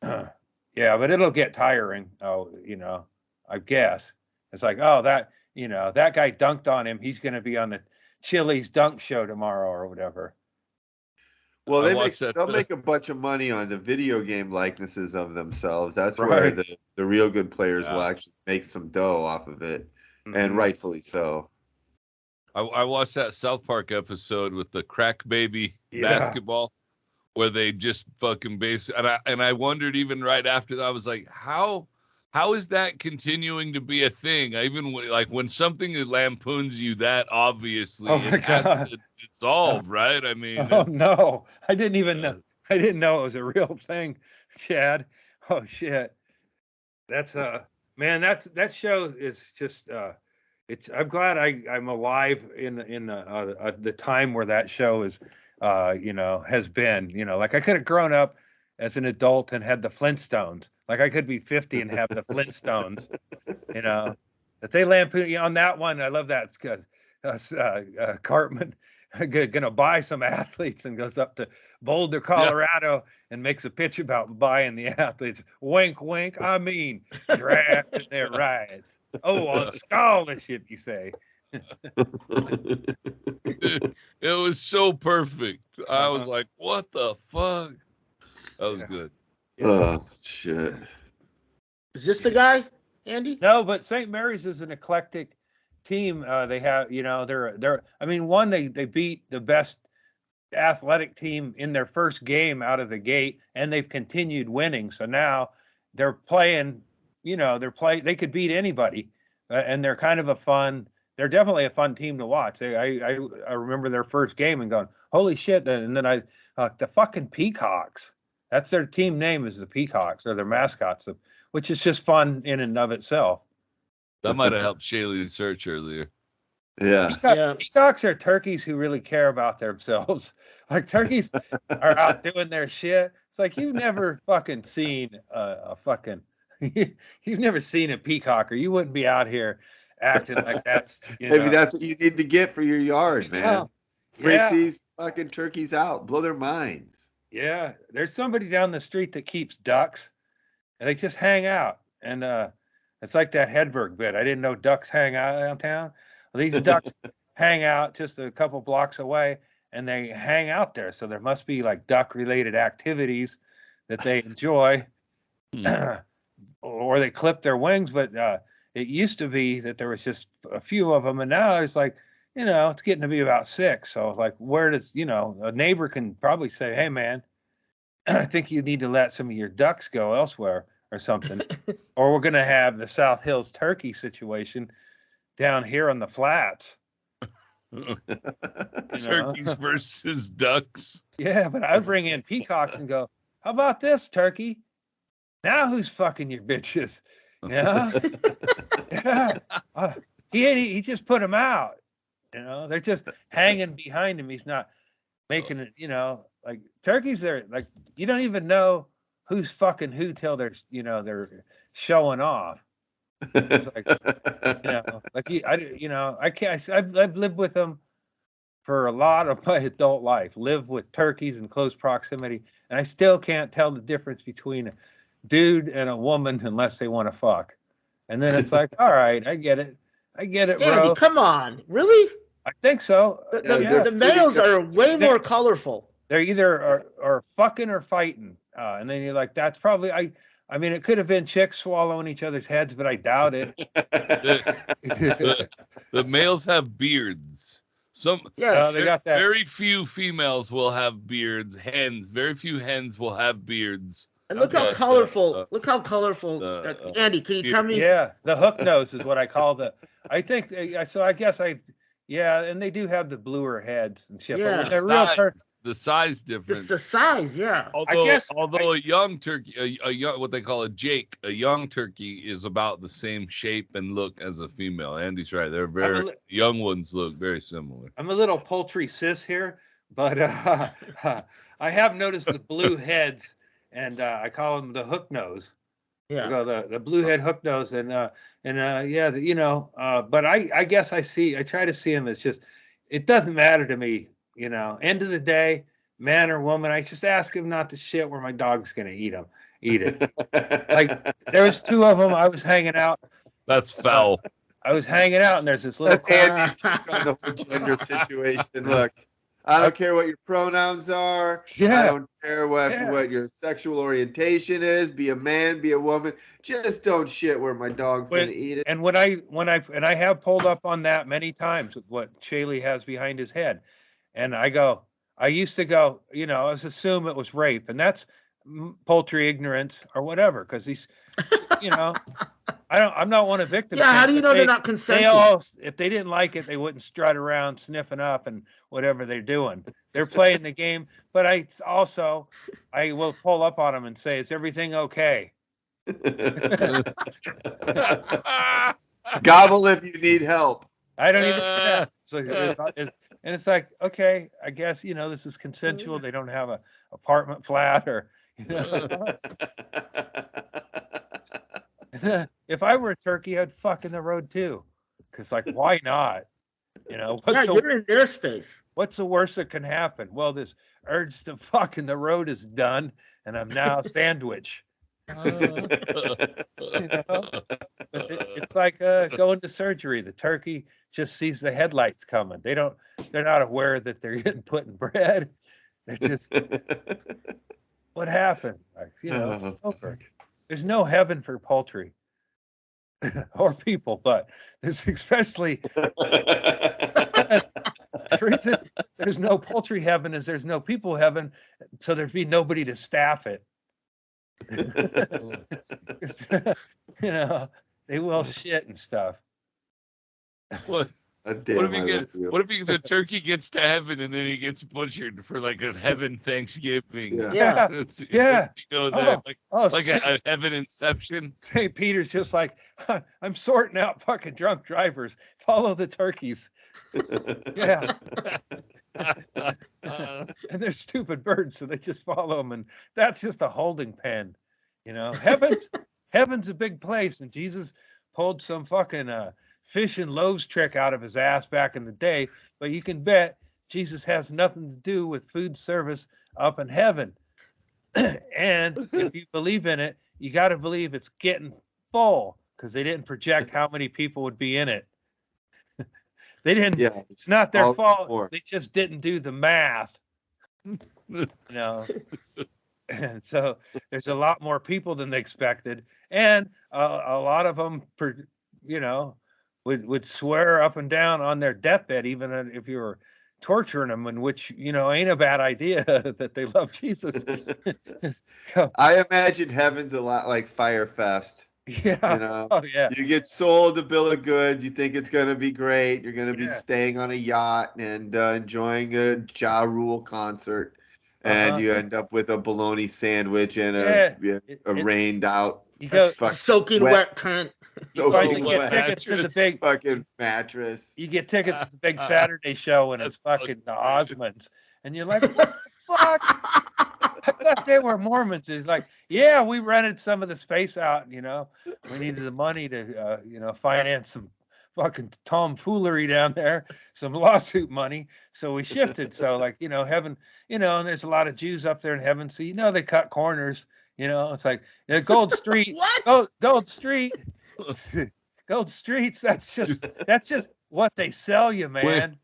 Yeah, but it'll get tiring. I guess it's like, oh, that guy dunked on him. He's going to be on the Chili's dunk show tomorrow or whatever. Well, they'll make a bunch of money on the video game likenesses of themselves. That's where the real good players will actually make some dough off of it, and rightfully so. I watched that South Park episode with the crack baby basketball, where they just fucking and I wondered, even right after that, I was like, how is that continuing to be a thing? I even like when something lampoons you that obviously, it has to dissolve, right? I mean, oh no, I didn't even know. I didn't know it was a real thing, Chad. Oh shit, that's man, that show is just I'm glad I'm alive in the time where that show is has been, like I could have grown up as an adult and had the Flintstones. Like I could be 50 and have the Flintstones, that they lampoon on that one. I love that because Cartman gonna buy some athletes and goes up to Boulder, Colorado, and makes a pitch about buying the athletes. Wink, wink. I mean, drafting their rides. Oh, on scholarship, you say. It was so perfect. I was like, what the fuck? That was good. Oh shit. Is this the guy, Andy? No, but St. Mary's is an eclectic team. They have, they're. I mean, one they beat the best athletic team in their first game out of the gate, and they've continued winning. So now they're playing. They could beat anybody, and they're kind of a fun. They're definitely a fun team to watch. I remember their first game and going, holy shit! And then the fucking Peacocks. That's their team name, is the Peacocks, or their mascots, which is just fun in and of itself. That might have helped Chaille search earlier. Yeah. Peacocks are turkeys who really care about themselves. Like, turkeys are out doing their shit. It's like, you've never fucking seen you've never seen a peacock, or you wouldn't be out here acting like that's, Maybe that's what you need to get for your yard, man. Freak these fucking turkeys out. Blow their minds. Yeah. There's somebody down the street that keeps ducks, and they just hang out. And it's like that Hedberg bit. I didn't know ducks hang out downtown. Well, these ducks hang out just a couple blocks away, and they hang out there. So there must be like duck-related activities that they enjoy, or they clip their wings. But it used to be that there was just a few of them, and now it's like, it's getting to be about 6. So it's like, where does, a neighbor can probably say, hey, man, I think you need to let some of your ducks go elsewhere or something, or we're going to have the South Hills turkey situation down here on the flats. Turkeys versus ducks. Yeah, but I bring in peacocks and go, how about this, turkey? Now who's fucking your bitches? Yeah. He just put them out. They're just hanging behind him. He's not making it, like turkeys are like, you don't even know who's fucking who till they're showing off. It's like, I can't. I've lived with them for a lot of my adult life. Live with turkeys in close proximity, and I still can't tell the difference between a dude and a woman unless they want to fuck. And then it's like, all right, I get it, Andy, bro. come on, really? I think so. The males are way more colorful. They're either are fucking or fighting, and then you're like, that's probably I mean, it could have been chicks swallowing each other's heads, but I doubt it. The males have beards. They got that. Very few females will have beards. Hens, very few hens will have beards. And look how colorful. Andy, can you tell me? Yeah, the hook nose is what I call I think so. I guess and they do have the bluer heads and shit. Yeah, but they're real the size difference. The size, yeah. Although a young turkey, a young, what they call a young turkey is about the same shape and look as a female. Andy's right; they're young ones look very similar. I'm a little poultry cis here, but I have noticed the blue heads, and I call them the hook nose. Yeah, the blue head hook nose, but I guess I try to see them as just, it doesn't matter to me. End of the day, man or woman, I just ask him not to shit where my dog's gonna eat it. Like, there was 2 of them. I was hanging out. That's foul. I was hanging out, and there's this little. That's Andy's take on the whole gender situation. Look, I don't care what your pronouns are. Yeah. I don't care what your sexual orientation is. Be a man, be a woman. Just don't shit where my dog's gonna eat it. And when I have pulled up on that many times with what Chaille has behind his head. And I used to go, I was assume it was rape, and that's poultry ignorance or whatever. Because he's, I'm not one of victims. Yeah, how do you know they're not consenting? If they didn't like it, they wouldn't strut around sniffing up and whatever they're doing. They're playing the game. But I will pull up on them and say, "Is everything okay?" Gobble if you need help. I don't even do that. So and it's like, okay, I guess, this is consensual. They don't have a apartment flat or, If I were a turkey, I'd fuck in the road too. Because, like, why not? You're in their space. What's the worst that can happen? Well, this urge to fuck in the road is done, and I'm now a sandwich. It's like going to surgery. The turkey just sees the headlights coming. They're not aware that they're getting put in bread. They're just, what happened? Like, it's over. There's no heaven for poultry or people, but there's especially the reason there's no poultry heaven is there's no people heaven, so there'd be nobody to staff it. They will shit and stuff. What? What if the turkey gets to heaven and then he gets butchered for like a heaven Thanksgiving? Yeah. Like a heaven inception. St. Peter's just like, I'm sorting out fucking drunk drivers. Follow the turkeys. Yeah. And they're stupid birds, so they just follow them, and that's just a holding pen. Heaven's a big place, and Jesus pulled some fucking fish and loaves trick out of his ass back in the day, but you can bet Jesus has nothing to do with food service up in heaven. And if you believe in it, you got to believe it's getting full, because they didn't project how many people would be in it. They didn't. Yeah, it's not their fault. Before. They just didn't do the math. And so there's a lot more people than they expected, and a lot of them, would swear up and down on their deathbed, even if you were torturing them, in which ain't a bad idea, that they love Jesus. I imagine heaven's a lot like Fire Fest. Yeah. Oh yeah. You get sold a bill of goods. You think it's going to be great. You're going to be staying on a yacht and enjoying a Ja Rule concert, and you end up with a bologna sandwich and a rained out, soaking wet tent. You get tickets to the big fucking mattress. You get tickets to the big Saturday show, and it's fucking the Osmonds, and you're like, what the fuck? I thought they were Mormons. It's like, yeah, we rented some of the space out. We needed the money to, finance some fucking tomfoolery down there, some lawsuit money. So we shifted. So heaven, and there's a lot of Jews up there in heaven. So, they cut corners, it's like Gold Street, Gold Street, Gold Streets. That's just what they sell you, man.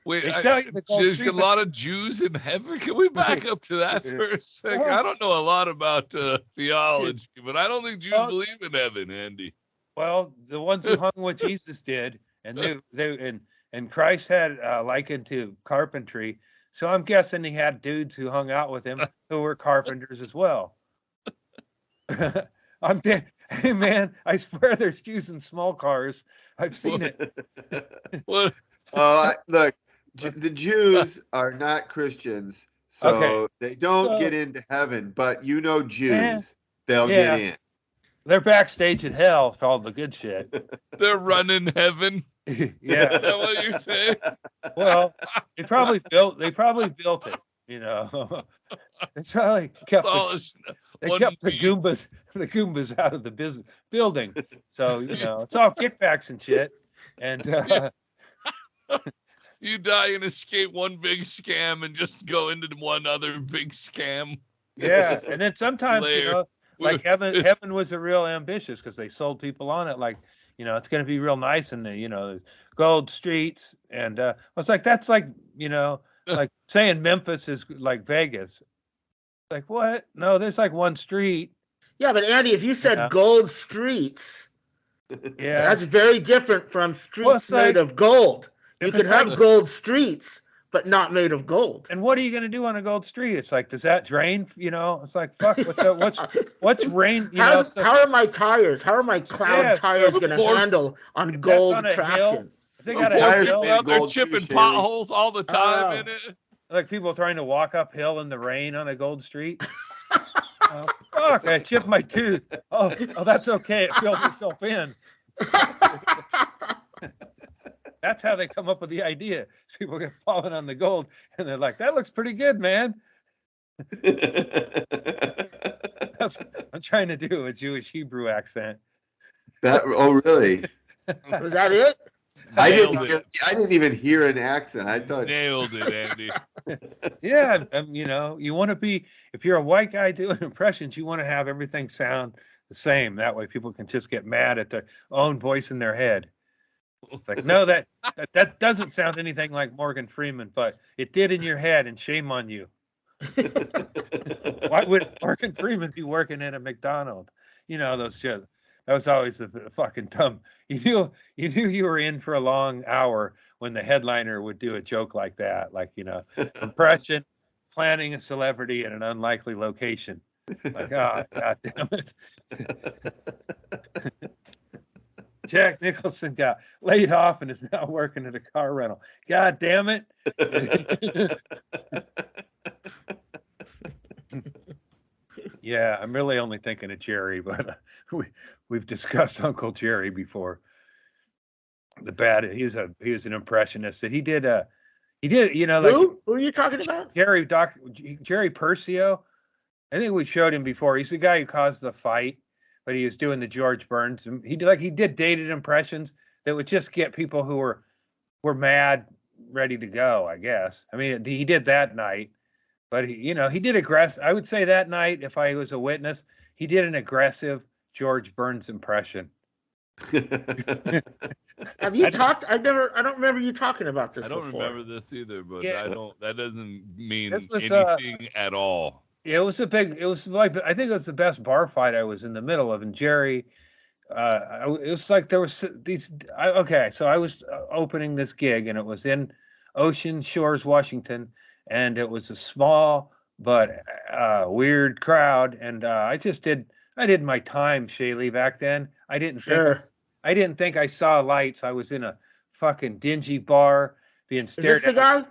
Wait, there's a lot of Jews in heaven. Can we back up to that for a second? I don't know a lot about theology, but I don't think Jews believe in heaven, Andy. Well, the ones who hung with Jesus did, and and Christ had likened to carpentry, so I'm guessing he had dudes who hung out with him who were carpenters as well. I'm dead. Hey man, I swear there's Jews in small cars. I've seen it. What? Look. The Jews are not Christians, so they don't get into heaven. But Jews, they'll get in. They're backstage in hell for all the good shit. They're running heaven. Yeah, is that what you're saying? Well, they probably built it. It's probably kept the Goombas out of the building. So it's all kickbacks and shit. And you die and escape one big scam and just go into one other big scam. Yeah, and then sometimes like heaven was a real ambitious, because they sold people on it, like it's going to be real nice, and the gold streets, and it's like that's like like saying Memphis is like Vegas. Like what? No, there's like one street. Yeah, but Andy, if you said gold streets, that's very different from streets made of gold. You could have gold streets, but not made of gold. And what are you going to do on a gold street? It's like, does that drain? It's like, fuck. What's rain? How are my tires? How are my cloud tires going to handle on gold traction? If they got a hill out there chipping potholes all the time in it. Like people trying to walk uphill in the rain on a gold street. Oh, fuck! I chipped my tooth. Oh, that's okay. It filled itself in. That's how they come up with the idea. People get falling on the gold, and they're like, "That looks pretty good, man." I'm trying to do a Jewish Hebrew accent. Really? Was that it? I didn't even hear an accent. I thought nailed it, Andy. Yeah, you want to be, if you're a white guy doing impressions, you want to have everything sound the same. That way, people can just get mad at their own voice in their head. It's like, no, that doesn't sound anything like Morgan Freeman, but it did in your head, and shame on you. Why would Morgan Freeman be working at a McDonald's? Those shit. That was always the fucking dumb. You knew you were in for a long hour when the headliner would do a joke like that, like impression, planning a celebrity in an unlikely location. Like, oh, God damn it. Jack Nicholson got laid off and is now working at a car rental. God damn it. Yeah, I'm really only thinking of Jerry, but we've discussed Uncle Jerry before. He was an impressionist that he did like Who are you talking about? Jerry Persio. I think we showed him before. He's the guy who caused the fight, but he was doing the George Burns. He did dated impressions that would just get people who were mad ready to go, I guess. I mean, he did that night, but he did aggressive. I would say that night, if I was a witness, he did an aggressive George Burns impression. Have you talked? I don't remember you talking about this. I don't before. remember this either, but Yeah. that doesn't mean This was, anything at all. It was like, I think it was the best bar fight I was in the middle of, and Jerry. It was like there was these. So I was opening this gig, and it was in Ocean Shores, Washington, and it was a small but weird crowd, and I did my time, Chaille, back then. I didn't think I saw lights. I was in a fucking dingy bar being stared Is this the guy?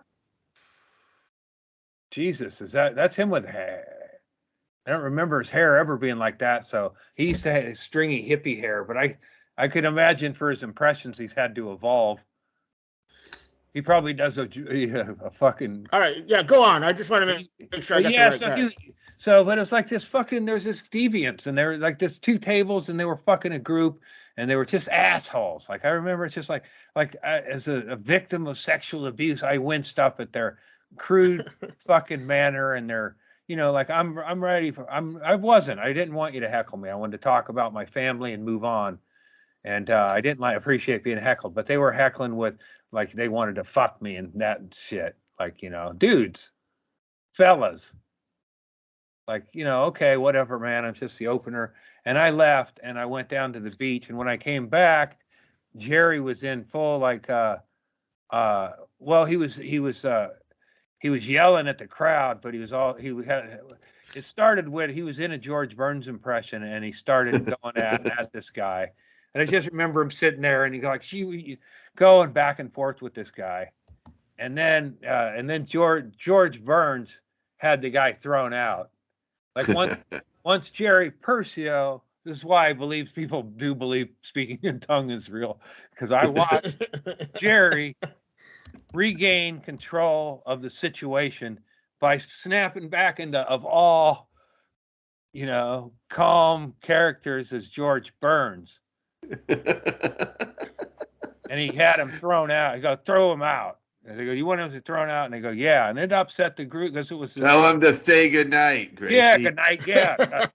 Jesus, that's him with hair. I don't remember his hair ever being like that. So he used to have stringy hippie hair, but I could imagine for his impressions he's had to evolve. He probably does a fucking. All right, yeah, go on. I just want to make sure I got the right guy. But it was like this fucking. There's this deviants, and there were like this 2 tables, and they were fucking a group, and they were just assholes. Like I remember, it's just like as a victim of sexual abuse, I winced up at their crude fucking manner and their. Like I didn't want you to heckle me. I wanted to talk about my family and move on. And I didn't appreciate being heckled, but they were heckling with like they wanted to fuck me and that shit. Like, dudes, fellas. Like, okay, whatever, man. I'm just the opener. And I left and I went down to the beach. And when I came back, Jerry was in full he was yelling at the crowd, but it started with, he was in a George Burns impression and he started going at this guy. And I just remember him sitting there and he going back and forth with this guy. And then George Burns had the guy thrown out. Like once Jerry Persio, this is why I believe people do believe speaking in tongue is real, because I watched Jerry regain control of the situation by snapping back into, of all calm characters, as George Burns. And he had him thrown out. He goes, throw him out. And they go, you want him to thrown out? And they go, yeah. And it upset the group because it was. Tell him to say goodnight, Gracie. Yeah, goodnight. Yeah.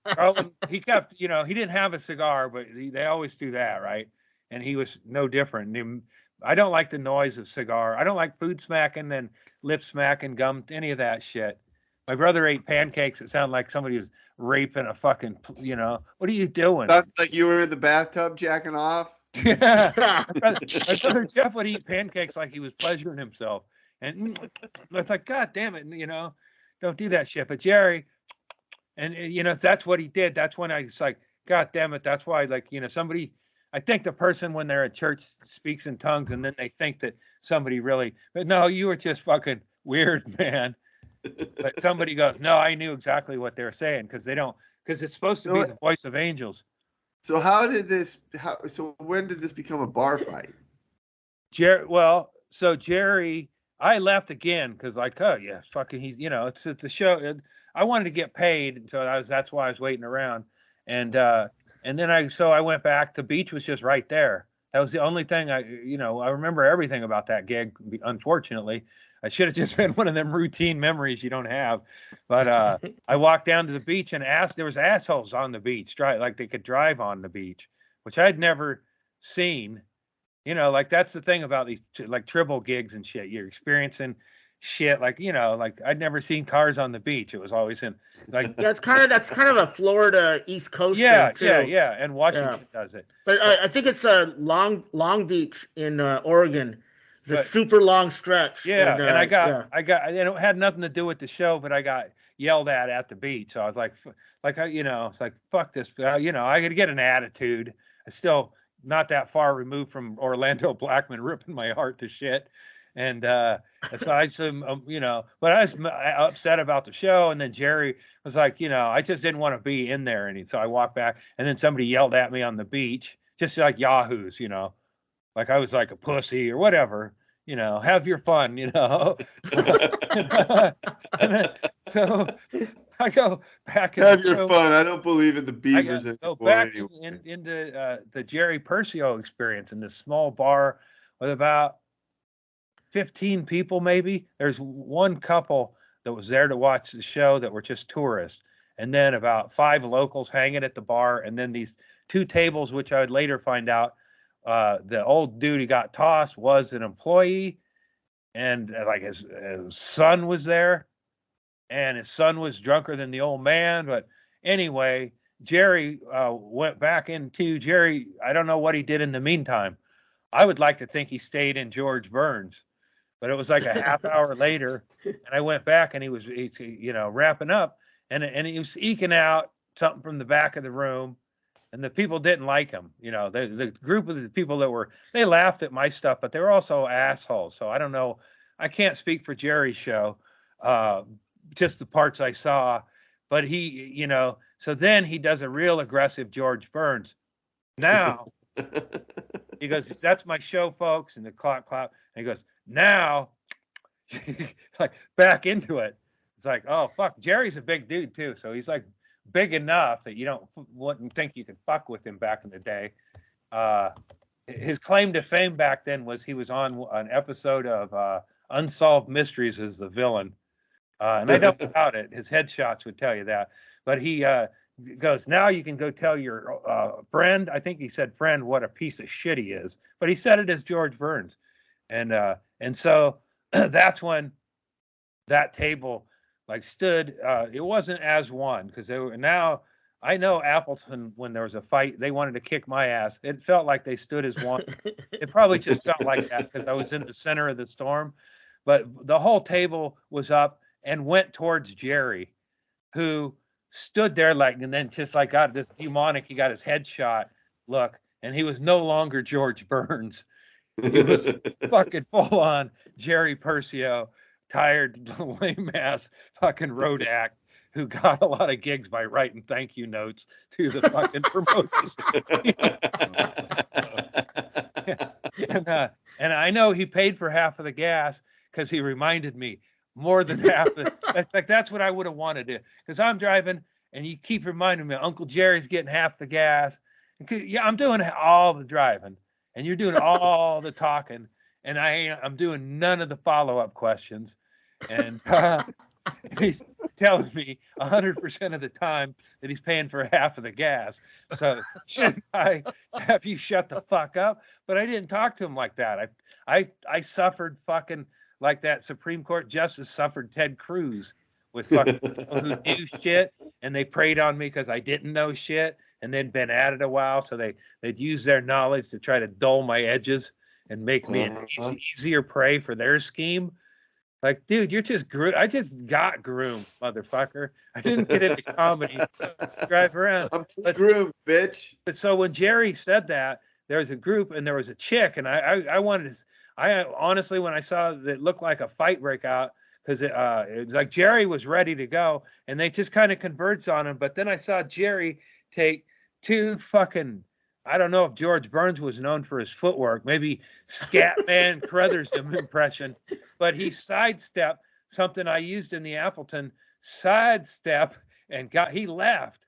He kept, he didn't have a cigar, but they always do that, right? And he was no different. I don't like the noise of cigar. I don't like food smacking and lip smacking, gum, any of that shit. My brother ate pancakes that sounded like somebody was raping a fucking, what are you doing? Sounds like you were in the bathtub jacking off. Yeah. My brother Jeff would eat pancakes like he was pleasuring himself. And it's like, God damn it, don't do that shit. But Jerry, and, that's what he did. That's when I was like, God damn it. That's why, somebody, I think the person when they're at church speaks in tongues and then they think that somebody really, but no, you were just fucking weird, man. But somebody goes, no, I knew exactly what they're saying because it's supposed to be the voice of angels. So so when did this become a bar fight? Jerry, I left again because fucking, it's a show. I wanted to get paid. So that's why I was waiting around. And then I went back. The beach was just right there. That was the only thing I remember everything about that gig. Unfortunately, I should have just been one of them routine memories you don't have. But I walked down to the beach and there was assholes on the beach, like they could drive on the beach, which I'd never seen. Like that's the thing about these like tribal gigs and shit. You're experiencing shit. Like, like I'd never seen cars on the beach. It was always in like, Yeah, that's kind of a Florida East Coast yeah, thing too. yeah. And Washington does it. But I think it's Long Beach in Oregon. It's a But super long stretch. yeah, and it had nothing to do with the show, but I got yelled at the beach. So I was like, it's like, fuck this. I could get an attitude. I still not that far removed from Orlando Blackman ripping my heart to shit. And so but I was upset about the show. And then Jerry was like, I just didn't want to be in there. And so I walked back, and then somebody yelled at me on the beach, just like yahoos, like I was like a pussy or whatever, have your fun, so I go back. Have your fun. I don't believe in the beavers anymore. Go back into the Jerry Persio experience in this small bar with about 15 people, maybe. There's one couple that was there to watch the show that were just tourists, and then about 5 locals hanging at the bar, and then these 2 tables, which I would later find out the old dude who got tossed was an employee, and like his son was there, and his son was drunker than the old man. But anyway, Jerry went back into Jerry. I don't know what he did in the meantime. I would like to think he stayed in George Burns, but it was like a half hour later, and I went back, and he was wrapping up, and he was eking out something from the back of the room. And the people didn't like him. The group of the people they laughed at my stuff, but they were also assholes. So I don't know. I can't speak for Jerry's show, just the parts I saw. But he, so then he does a real aggressive George Burns. Now, he goes, that's my show, folks. And the clap. And he goes, now, like back into it. It's like, oh, fuck. Jerry's a big dude, too. So he's like, big enough that you wouldn't think you could fuck with him back in the day. His claim to fame back then was he was on an episode of Unsolved Mysteries as the villain. And I don't doubt it. His headshots would tell you that. But he goes, now you can go tell your friend, I think he said friend, what a piece of shit he is. But he said it as George Burns. And so that's when that table stood. It wasn't as one, because they were now. I know Appleton, when there was a fight, they wanted to kick my ass. It felt like they stood as one. It probably just felt like that because I was in the center of the storm. But the whole table was up and went towards Jerry, who stood there and then just got this demonic. He got his head shot look, and he was no longer George Burns. He was fucking full on Jerry Persio. Tired, lame ass fucking road act who got a lot of gigs by writing thank you notes to the fucking promoters. And I know he paid for half of the gas because he reminded me more than half of it. That's what I would have wanted to, because I'm driving and you keep reminding me Uncle Jerry's getting half the gas. Yeah, I'm doing all the driving and you're doing all the talking, and I'm doing none of the follow-up questions. And he's telling me 100% of the time that he's paying for half of the gas. So shouldn't I have you shut the fuck up? But I didn't talk to him like that. I suffered fucking like that Supreme Court justice suffered Ted Cruz with fucking people who knew shit, and they preyed on me because I didn't know shit, and they'd been at it a while, so they'd use their knowledge to try to dull my edges and make me an easier prey for their scheme. Like, dude, you're just I just got groomed, motherfucker. I didn't get into comedy. Drive around. I'm groomed, bitch. But so when Jerry said that, there was a group and there was a chick, and I wanted to. I honestly, when I saw that it looked like a fight break out, because it was like Jerry was ready to go, and they just kind of converged on him. But then I saw Jerry take 2 fucking. I don't know if George Burns was known for his footwork, maybe Scatman Crothers impression, but he sidestepped something I used in the Appleton, sidestep, and he left.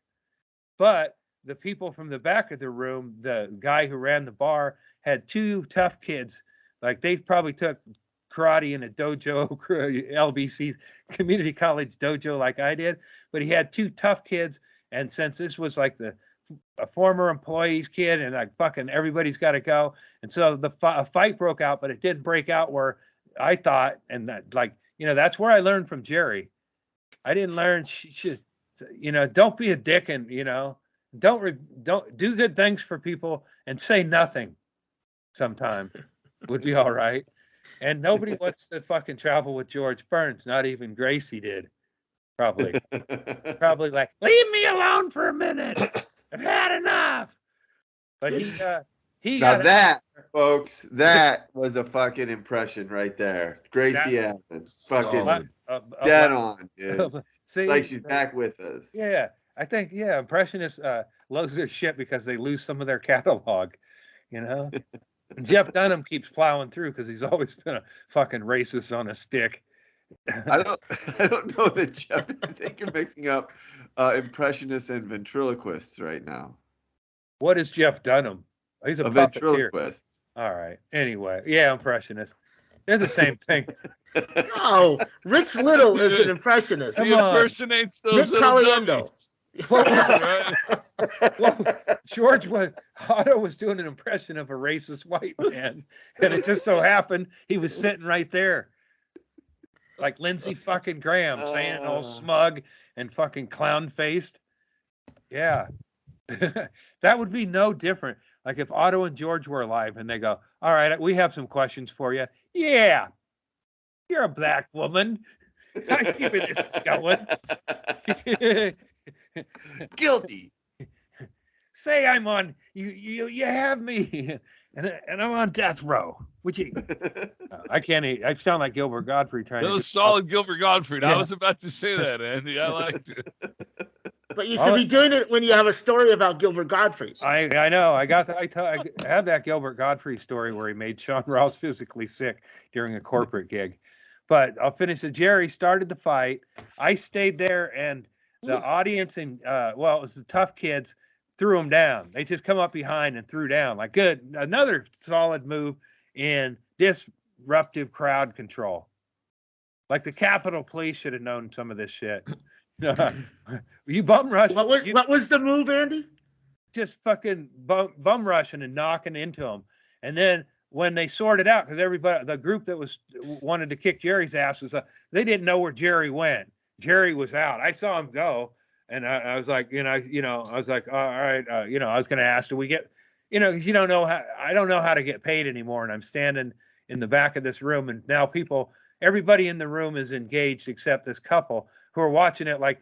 But the people from the back of the room, the guy who ran the bar, had 2 tough kids. Like they probably took karate in a dojo, LBC community college dojo like I did, but he had 2 tough kids. And since this was like a former employee's kid, and like fucking everybody's got to go, and so a fight broke out, but it didn't break out where I thought, and that like that's where I learned from Jerry. I didn't learn, don't be a dick and, don't do good things for people and say nothing sometime would be all right. And nobody wants to fucking travel with George Burns. Not even Gracie did. Probably like, leave me alone for a minute. I've had enough. But he Now got that, folks, that was a fucking impression right there. Gracie Evans, fucking dead on, dude. See, Like she's back with us. Yeah, I think impressionists lose their shit because they lose some of their catalog. Jeff Dunham keeps plowing through because he's always been a fucking racist on a stick. I don't know that Jeff. I think you're mixing up impressionists and ventriloquists right now. What is Jeff Dunham? He's a puppeteer. Ventriloquist. All right. Anyway, yeah, impressionist. They're the same thing. No, Rich Little is an impressionist. He impersonates those Nick little Caliendo. Otto was doing an impression of a racist white man, and it just so happened he was sitting right there, like Lindsey fucking Graham, saying it all smug and fucking clown faced. Yeah, that would be no different. Like if Otto and George were alive, and they go, "All right, we have some questions for you." Yeah, you're a black woman. I see where this is going. Guilty. Say I'm on you have me and I'm on death row. Would you I can't eat. I sound like Gilbert Godfrey trying that to was solid Gilbert Godfrey. Yeah. I was about to say that, Andy. I liked it. But you should be doing it when you have a story about Gilbert Godfrey. I know. I have that Gilbert Godfrey story where he made Sean Ross physically sick during a corporate gig. But I'll finish it. Jerry started the fight. I stayed there, and the audience and it was the tough kids threw him down. They just come up behind and threw down. Like good, another solid move in disruptive crowd control. Like the Capitol Police should have known some of this shit. You bum rush. What was the move, Andy? Just fucking bum rushing and knocking into them, and then when they sorted out, because everybody, the group that wanted to kick Jerry's ass was, they didn't know where Jerry went. Jerry was out. I saw him go, and I was like, I was like, all right, I was going to ask, do we get, because I don't know how to get paid anymore, and I'm standing in the back of this room, and now everybody in the room is engaged except this couple who are watching it like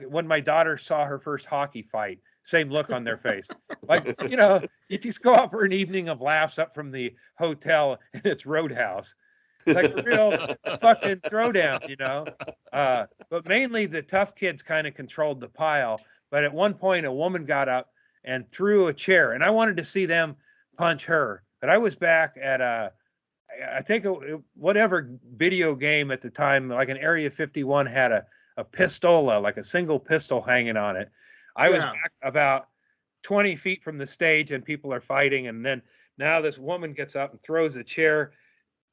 when my daughter saw her first hockey fight. Same look on their face. Like, you just go out for an evening of laughs up from the hotel and it's Roadhouse. It's like a real fucking throwdown, But mainly the tough kids kind of controlled the pile. But at one point, a woman got up and threw a chair, and I wanted to see them punch her. But I was back at I think whatever video game at the time, like an Area 51 had a pistola, like a single pistol hanging on it. I was back about 20 feet from the stage, and people are fighting. And then now this woman gets up and throws a chair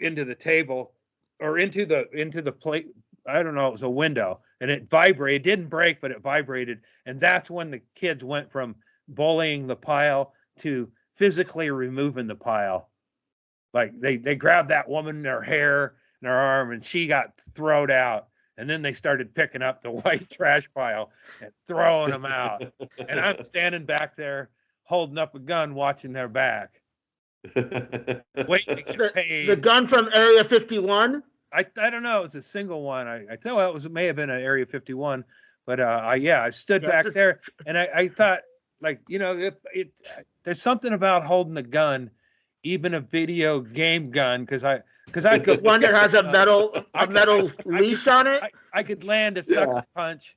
into the table or into the plate. I don't know. It was a window, and it vibrated. It didn't break, but it vibrated. And that's when the kids went from bullying the pile to physically removing the pile. Like they grabbed that woman in her hair and her arm, and she got thrown out. And then they started picking up the white trash pile and throwing them out. And I'm standing back there holding up a gun, watching their back, waiting to get paid. The gun from Area 51? I don't know. It was a single one. I thought it may have been an Area 51. But I stood back there, and I thought, like, there's something about holding a gun, even a video game gun, because I could one that has a metal leash on it. I could land a sucker punch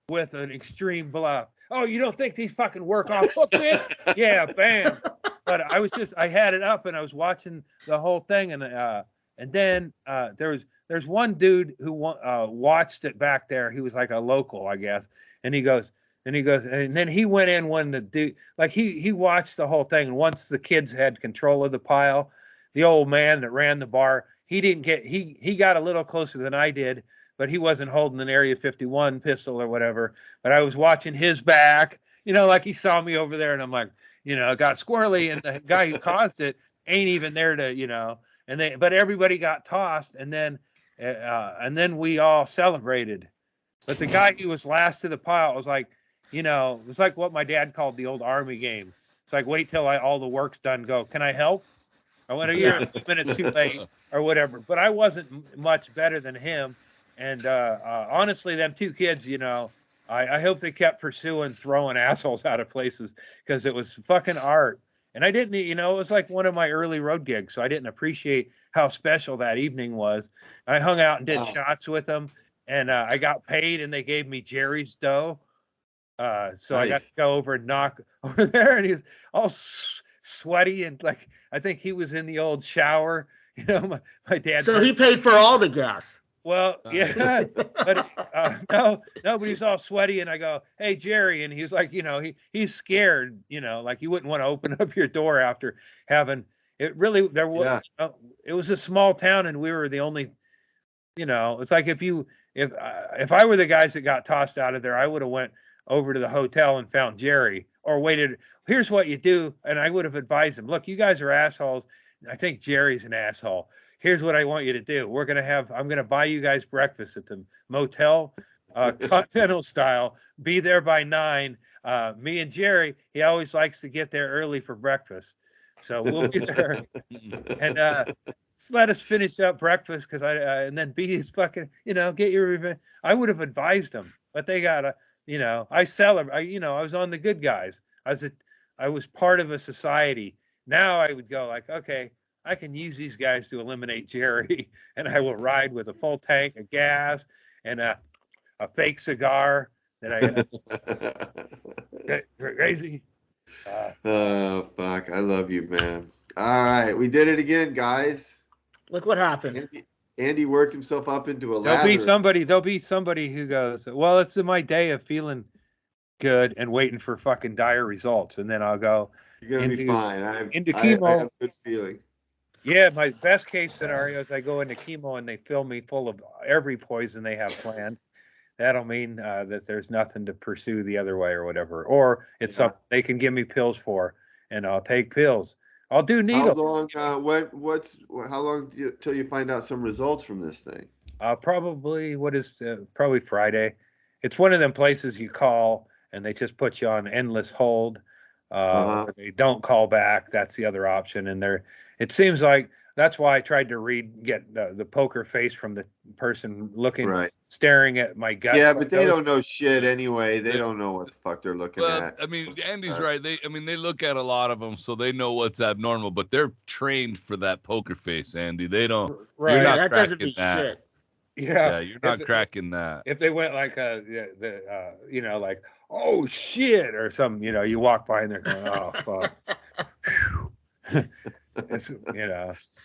with an extreme bluff. Oh, you don't think these fucking work off hook, bitch? Yeah, bam. But I had it up and I was watching the whole thing, and then there's one dude who watched it back there. He was like a local, I guess, and then he went in when the dude, like he watched the whole thing. And once the kids had control of the pile, the old man that ran the bar, he got a little closer than I did, but he wasn't holding an Area 51 pistol or whatever. But I was watching his back, like he saw me over there, and I'm like, it got squirrely, and the guy who caused it ain't even there to, but everybody got tossed, and then and then we all celebrated. But the guy who was last to the pile was like, it was like what my dad called the old army game. It's like, wait till all the work's done. Go, can I help? I went, you're a minute too late or whatever. But I wasn't much better than him. And honestly, them two kids, I hope they kept pursuing throwing assholes out of places because it was fucking art. And I didn't, it was like one of my early road gigs. So I didn't appreciate how special that evening was. I hung out and did shots with them. And I got paid, and they gave me Jerry's dough. So I got to go over and knock over there, and he's all sweaty and like I think he was in the old shower. My dad. So he paid for all the gas. Well, yeah, but no, but he's all sweaty, and I go, "Hey, Jerry," and he's like, he's scared, like you wouldn't want to open up your door after having it. Really, there was, it was a small town, and we were the only, it's like if I were the guys that got tossed out of there, I would have went over to the hotel and found Jerry or waited. Here's what you do. And I would have advised him, look, you guys are assholes. I think Jerry's an asshole. Here's what I want you to do. I'm going to buy you guys breakfast at the motel, continental style, be there by 9. Me and Jerry, he always likes to get there early for breakfast. So we'll be there. And just let us finish up breakfast and then be his fucking, get your revenge. I would have advised them, but they got I celebrate. I was on the good guys. I was part of a society. Now I would go like, okay, I can use these guys to eliminate Jerry, and I will ride with a full tank of gas and a fake cigar that I crazy. Oh fuck! I love you, man. All right, we did it again, guys. Look what happened. Andy worked himself up into a ladder. There'll be somebody who goes, well, it's my day of feeling good and waiting for fucking dire results. And then I'll go, you're going to be fine. Into chemo. I have a good feeling. Yeah. My best case scenario is I go into chemo and they fill me full of every poison they have planned. That'll mean that there's nothing to pursue the other way or whatever. Or it's something they can give me pills for, and I'll take pills. I'll do needles. How long? How long till you find out some results from this thing? Probably probably Friday. It's one of them places you call and they just put you on endless hold. They don't call back. That's the other option. And it seems like that's why I tried to get the poker face from the person staring at my gut. Yeah, but they don't know shit anyway. They don't know what the fuck they're looking at. I mean, Andy's right. They look at a lot of them, so they know what's abnormal. But they're trained for that poker face, Andy. They don't. Right. You're not that doesn't be shit. Yeah, you're not cracking that. If they went like like, oh shit or something, you walk by and they're going, oh fuck. It's,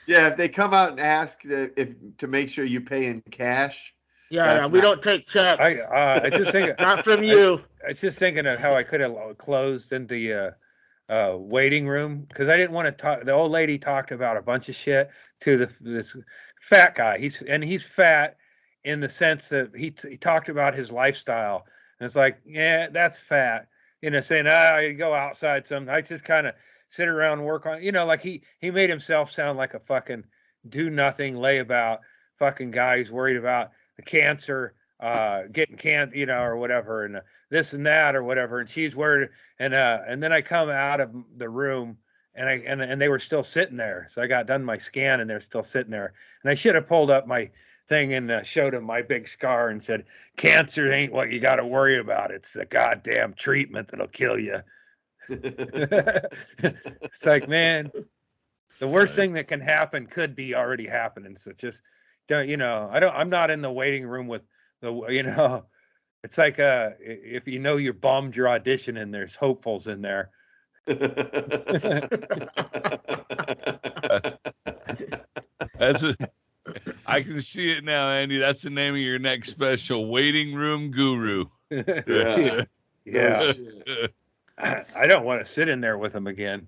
Yeah, if they come out and ask to make sure you pay in cash. Yeah, we don't take checks. I just think not from you. I was just thinking of how I could have closed in the waiting room because I didn't want to talk. The old lady talked about a bunch of shit to this fat guy. He's fat in the sense that he talked about his lifestyle, and it's like, yeah, that's fat. Saying I go outside some. I just kind of sit around and work on, like he made himself sound like a fucking do nothing layabout fucking guy who's worried about the cancer, getting or whatever, and this and that or whatever. And she's worried, and then I come out of the room and they were still sitting there. So I got done my scan and they're still sitting there. And I should have pulled up my thing and showed him my big scar and said, cancer ain't what you got to worry about. It's the goddamn treatment that'll kill you. It's like, man, the worst thing that can happen could be already happening. So just don't, I'm not in the waiting room with the, it's like if you're bummed your audition and there's hopefuls in there. I can see it now, Andy. That's the name of your next special, Waiting Room Guru. Yeah. Yeah. I don't want to sit in there with him again.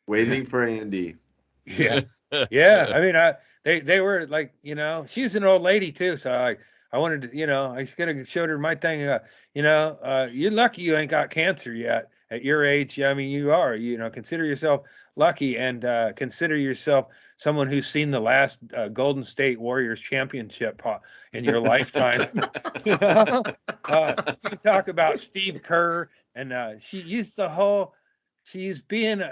Waiting for Andy. Yeah. Yeah. I mean, they were like, she's an old lady too. So I wanted to, I could have showed her my thing. You're lucky you ain't got cancer yet at your age. I mean, you are, consider yourself lucky, and consider yourself someone who's seen the last Golden State Warriors championship in your lifetime. You talk about Steve Kerr, and she used the whole. She's being,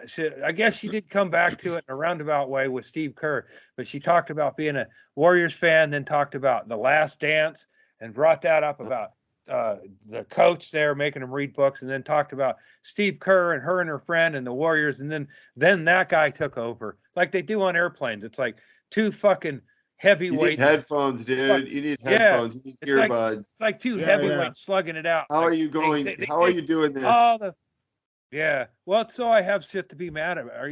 I guess she did come back to it in a roundabout way with Steve Kerr, but she talked about being a Warriors fan, then talked about The Last Dance and brought that up about the coach there making him read books, and then talked about Steve Kerr and her friend and the Warriors, and then that guy took over like they do on airplanes. It's like two fucking heavyweights. You need headphones, dude. You need headphones. You need earbuds. It's like two heavyweights slugging it out. How are you going? How are you doing this? Yeah. Well, so I have shit to be mad about, I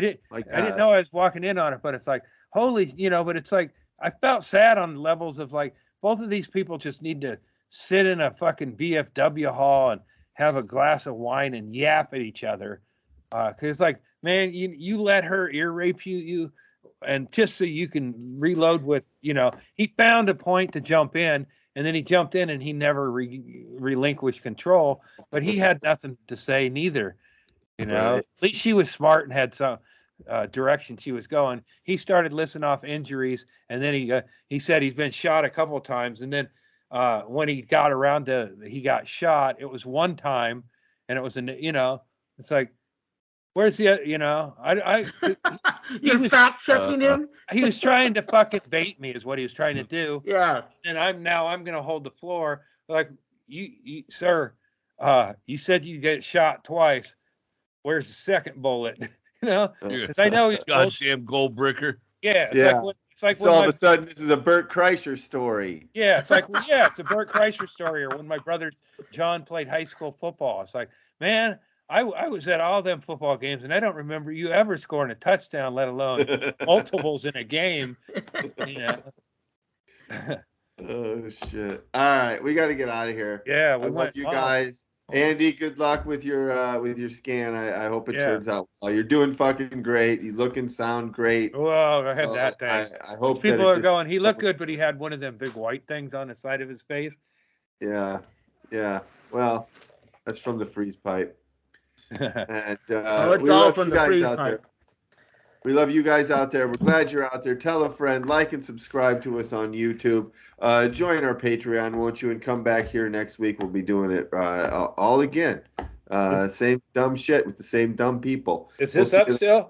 didn't know I was walking in on it, but it's like, holy, but it's like, I felt sad on levels of like, both of these people just need to sit in a fucking VFW hall and have a glass of wine and yap at each other. Cause it's like, man, you let her ear rape you, and just so you can reload with, he found a point to jump in. And then he jumped in and he never relinquished control, but he had nothing to say neither. Right. At least she was smart and had some direction she was going. He started listing off injuries, and then he said he's been shot a couple of times. And then when he got around to he got shot, it was one time, and it was it's like, where's the You're fact checking him. He was trying to fucking bait me, is what he was trying to do. Yeah. And I'm gonna hold the floor. Like, you sir, you said you get shot twice. Where's the second bullet? Because I know he's goddamn gold bricker. Yeah. It's like all of a sudden this is a Bert Kreischer story. Yeah, it's like it's a Bert Kreischer story. Or when my brother John played high school football, it's like, man, I was at all them football games, and I don't remember you ever scoring a touchdown, let alone multiples in a game. Oh shit! All right, we got to get out of here. Yeah, I love you guys. Andy, good luck with your scan. I hope it turns out well. You're doing fucking great. You look and sound great. Well, I had that thing. I hope people are going. He looked good, but he had one of them big white things on the side of his face. Yeah. Well, that's from the freeze pipe. And it's all from the freeze pipe. We love you guys out there. We're glad you're out there. Tell a friend, like and subscribe to us on YouTube. Join our Patreon, won't you? And come back here next week. We'll be doing it all again. Same dumb shit with the same dumb people. Is this up still?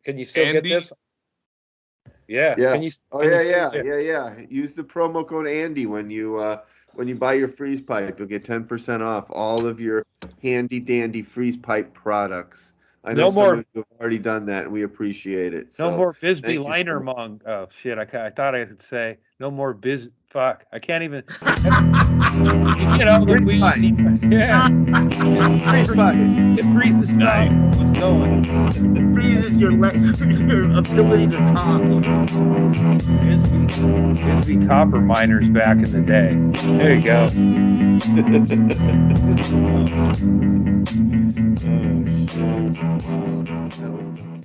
Can you still Andy? get this? Yeah. Can you, yeah. Use the promo code Andy when you buy your freeze pipe. You'll get 10% off all of your handy dandy freeze pipe products. I know some of you have already done that, and we appreciate it. No more Bisbee liner mong. Oh shit! I thought I could say no more Fuck! I can't even. Freeze pipe. Yeah. Freeze pipe. It freezes stuff. What's going? It freezes your ability to talk. Bisbee copper miners back in the day. There you go. Oh shit! Wow, that was.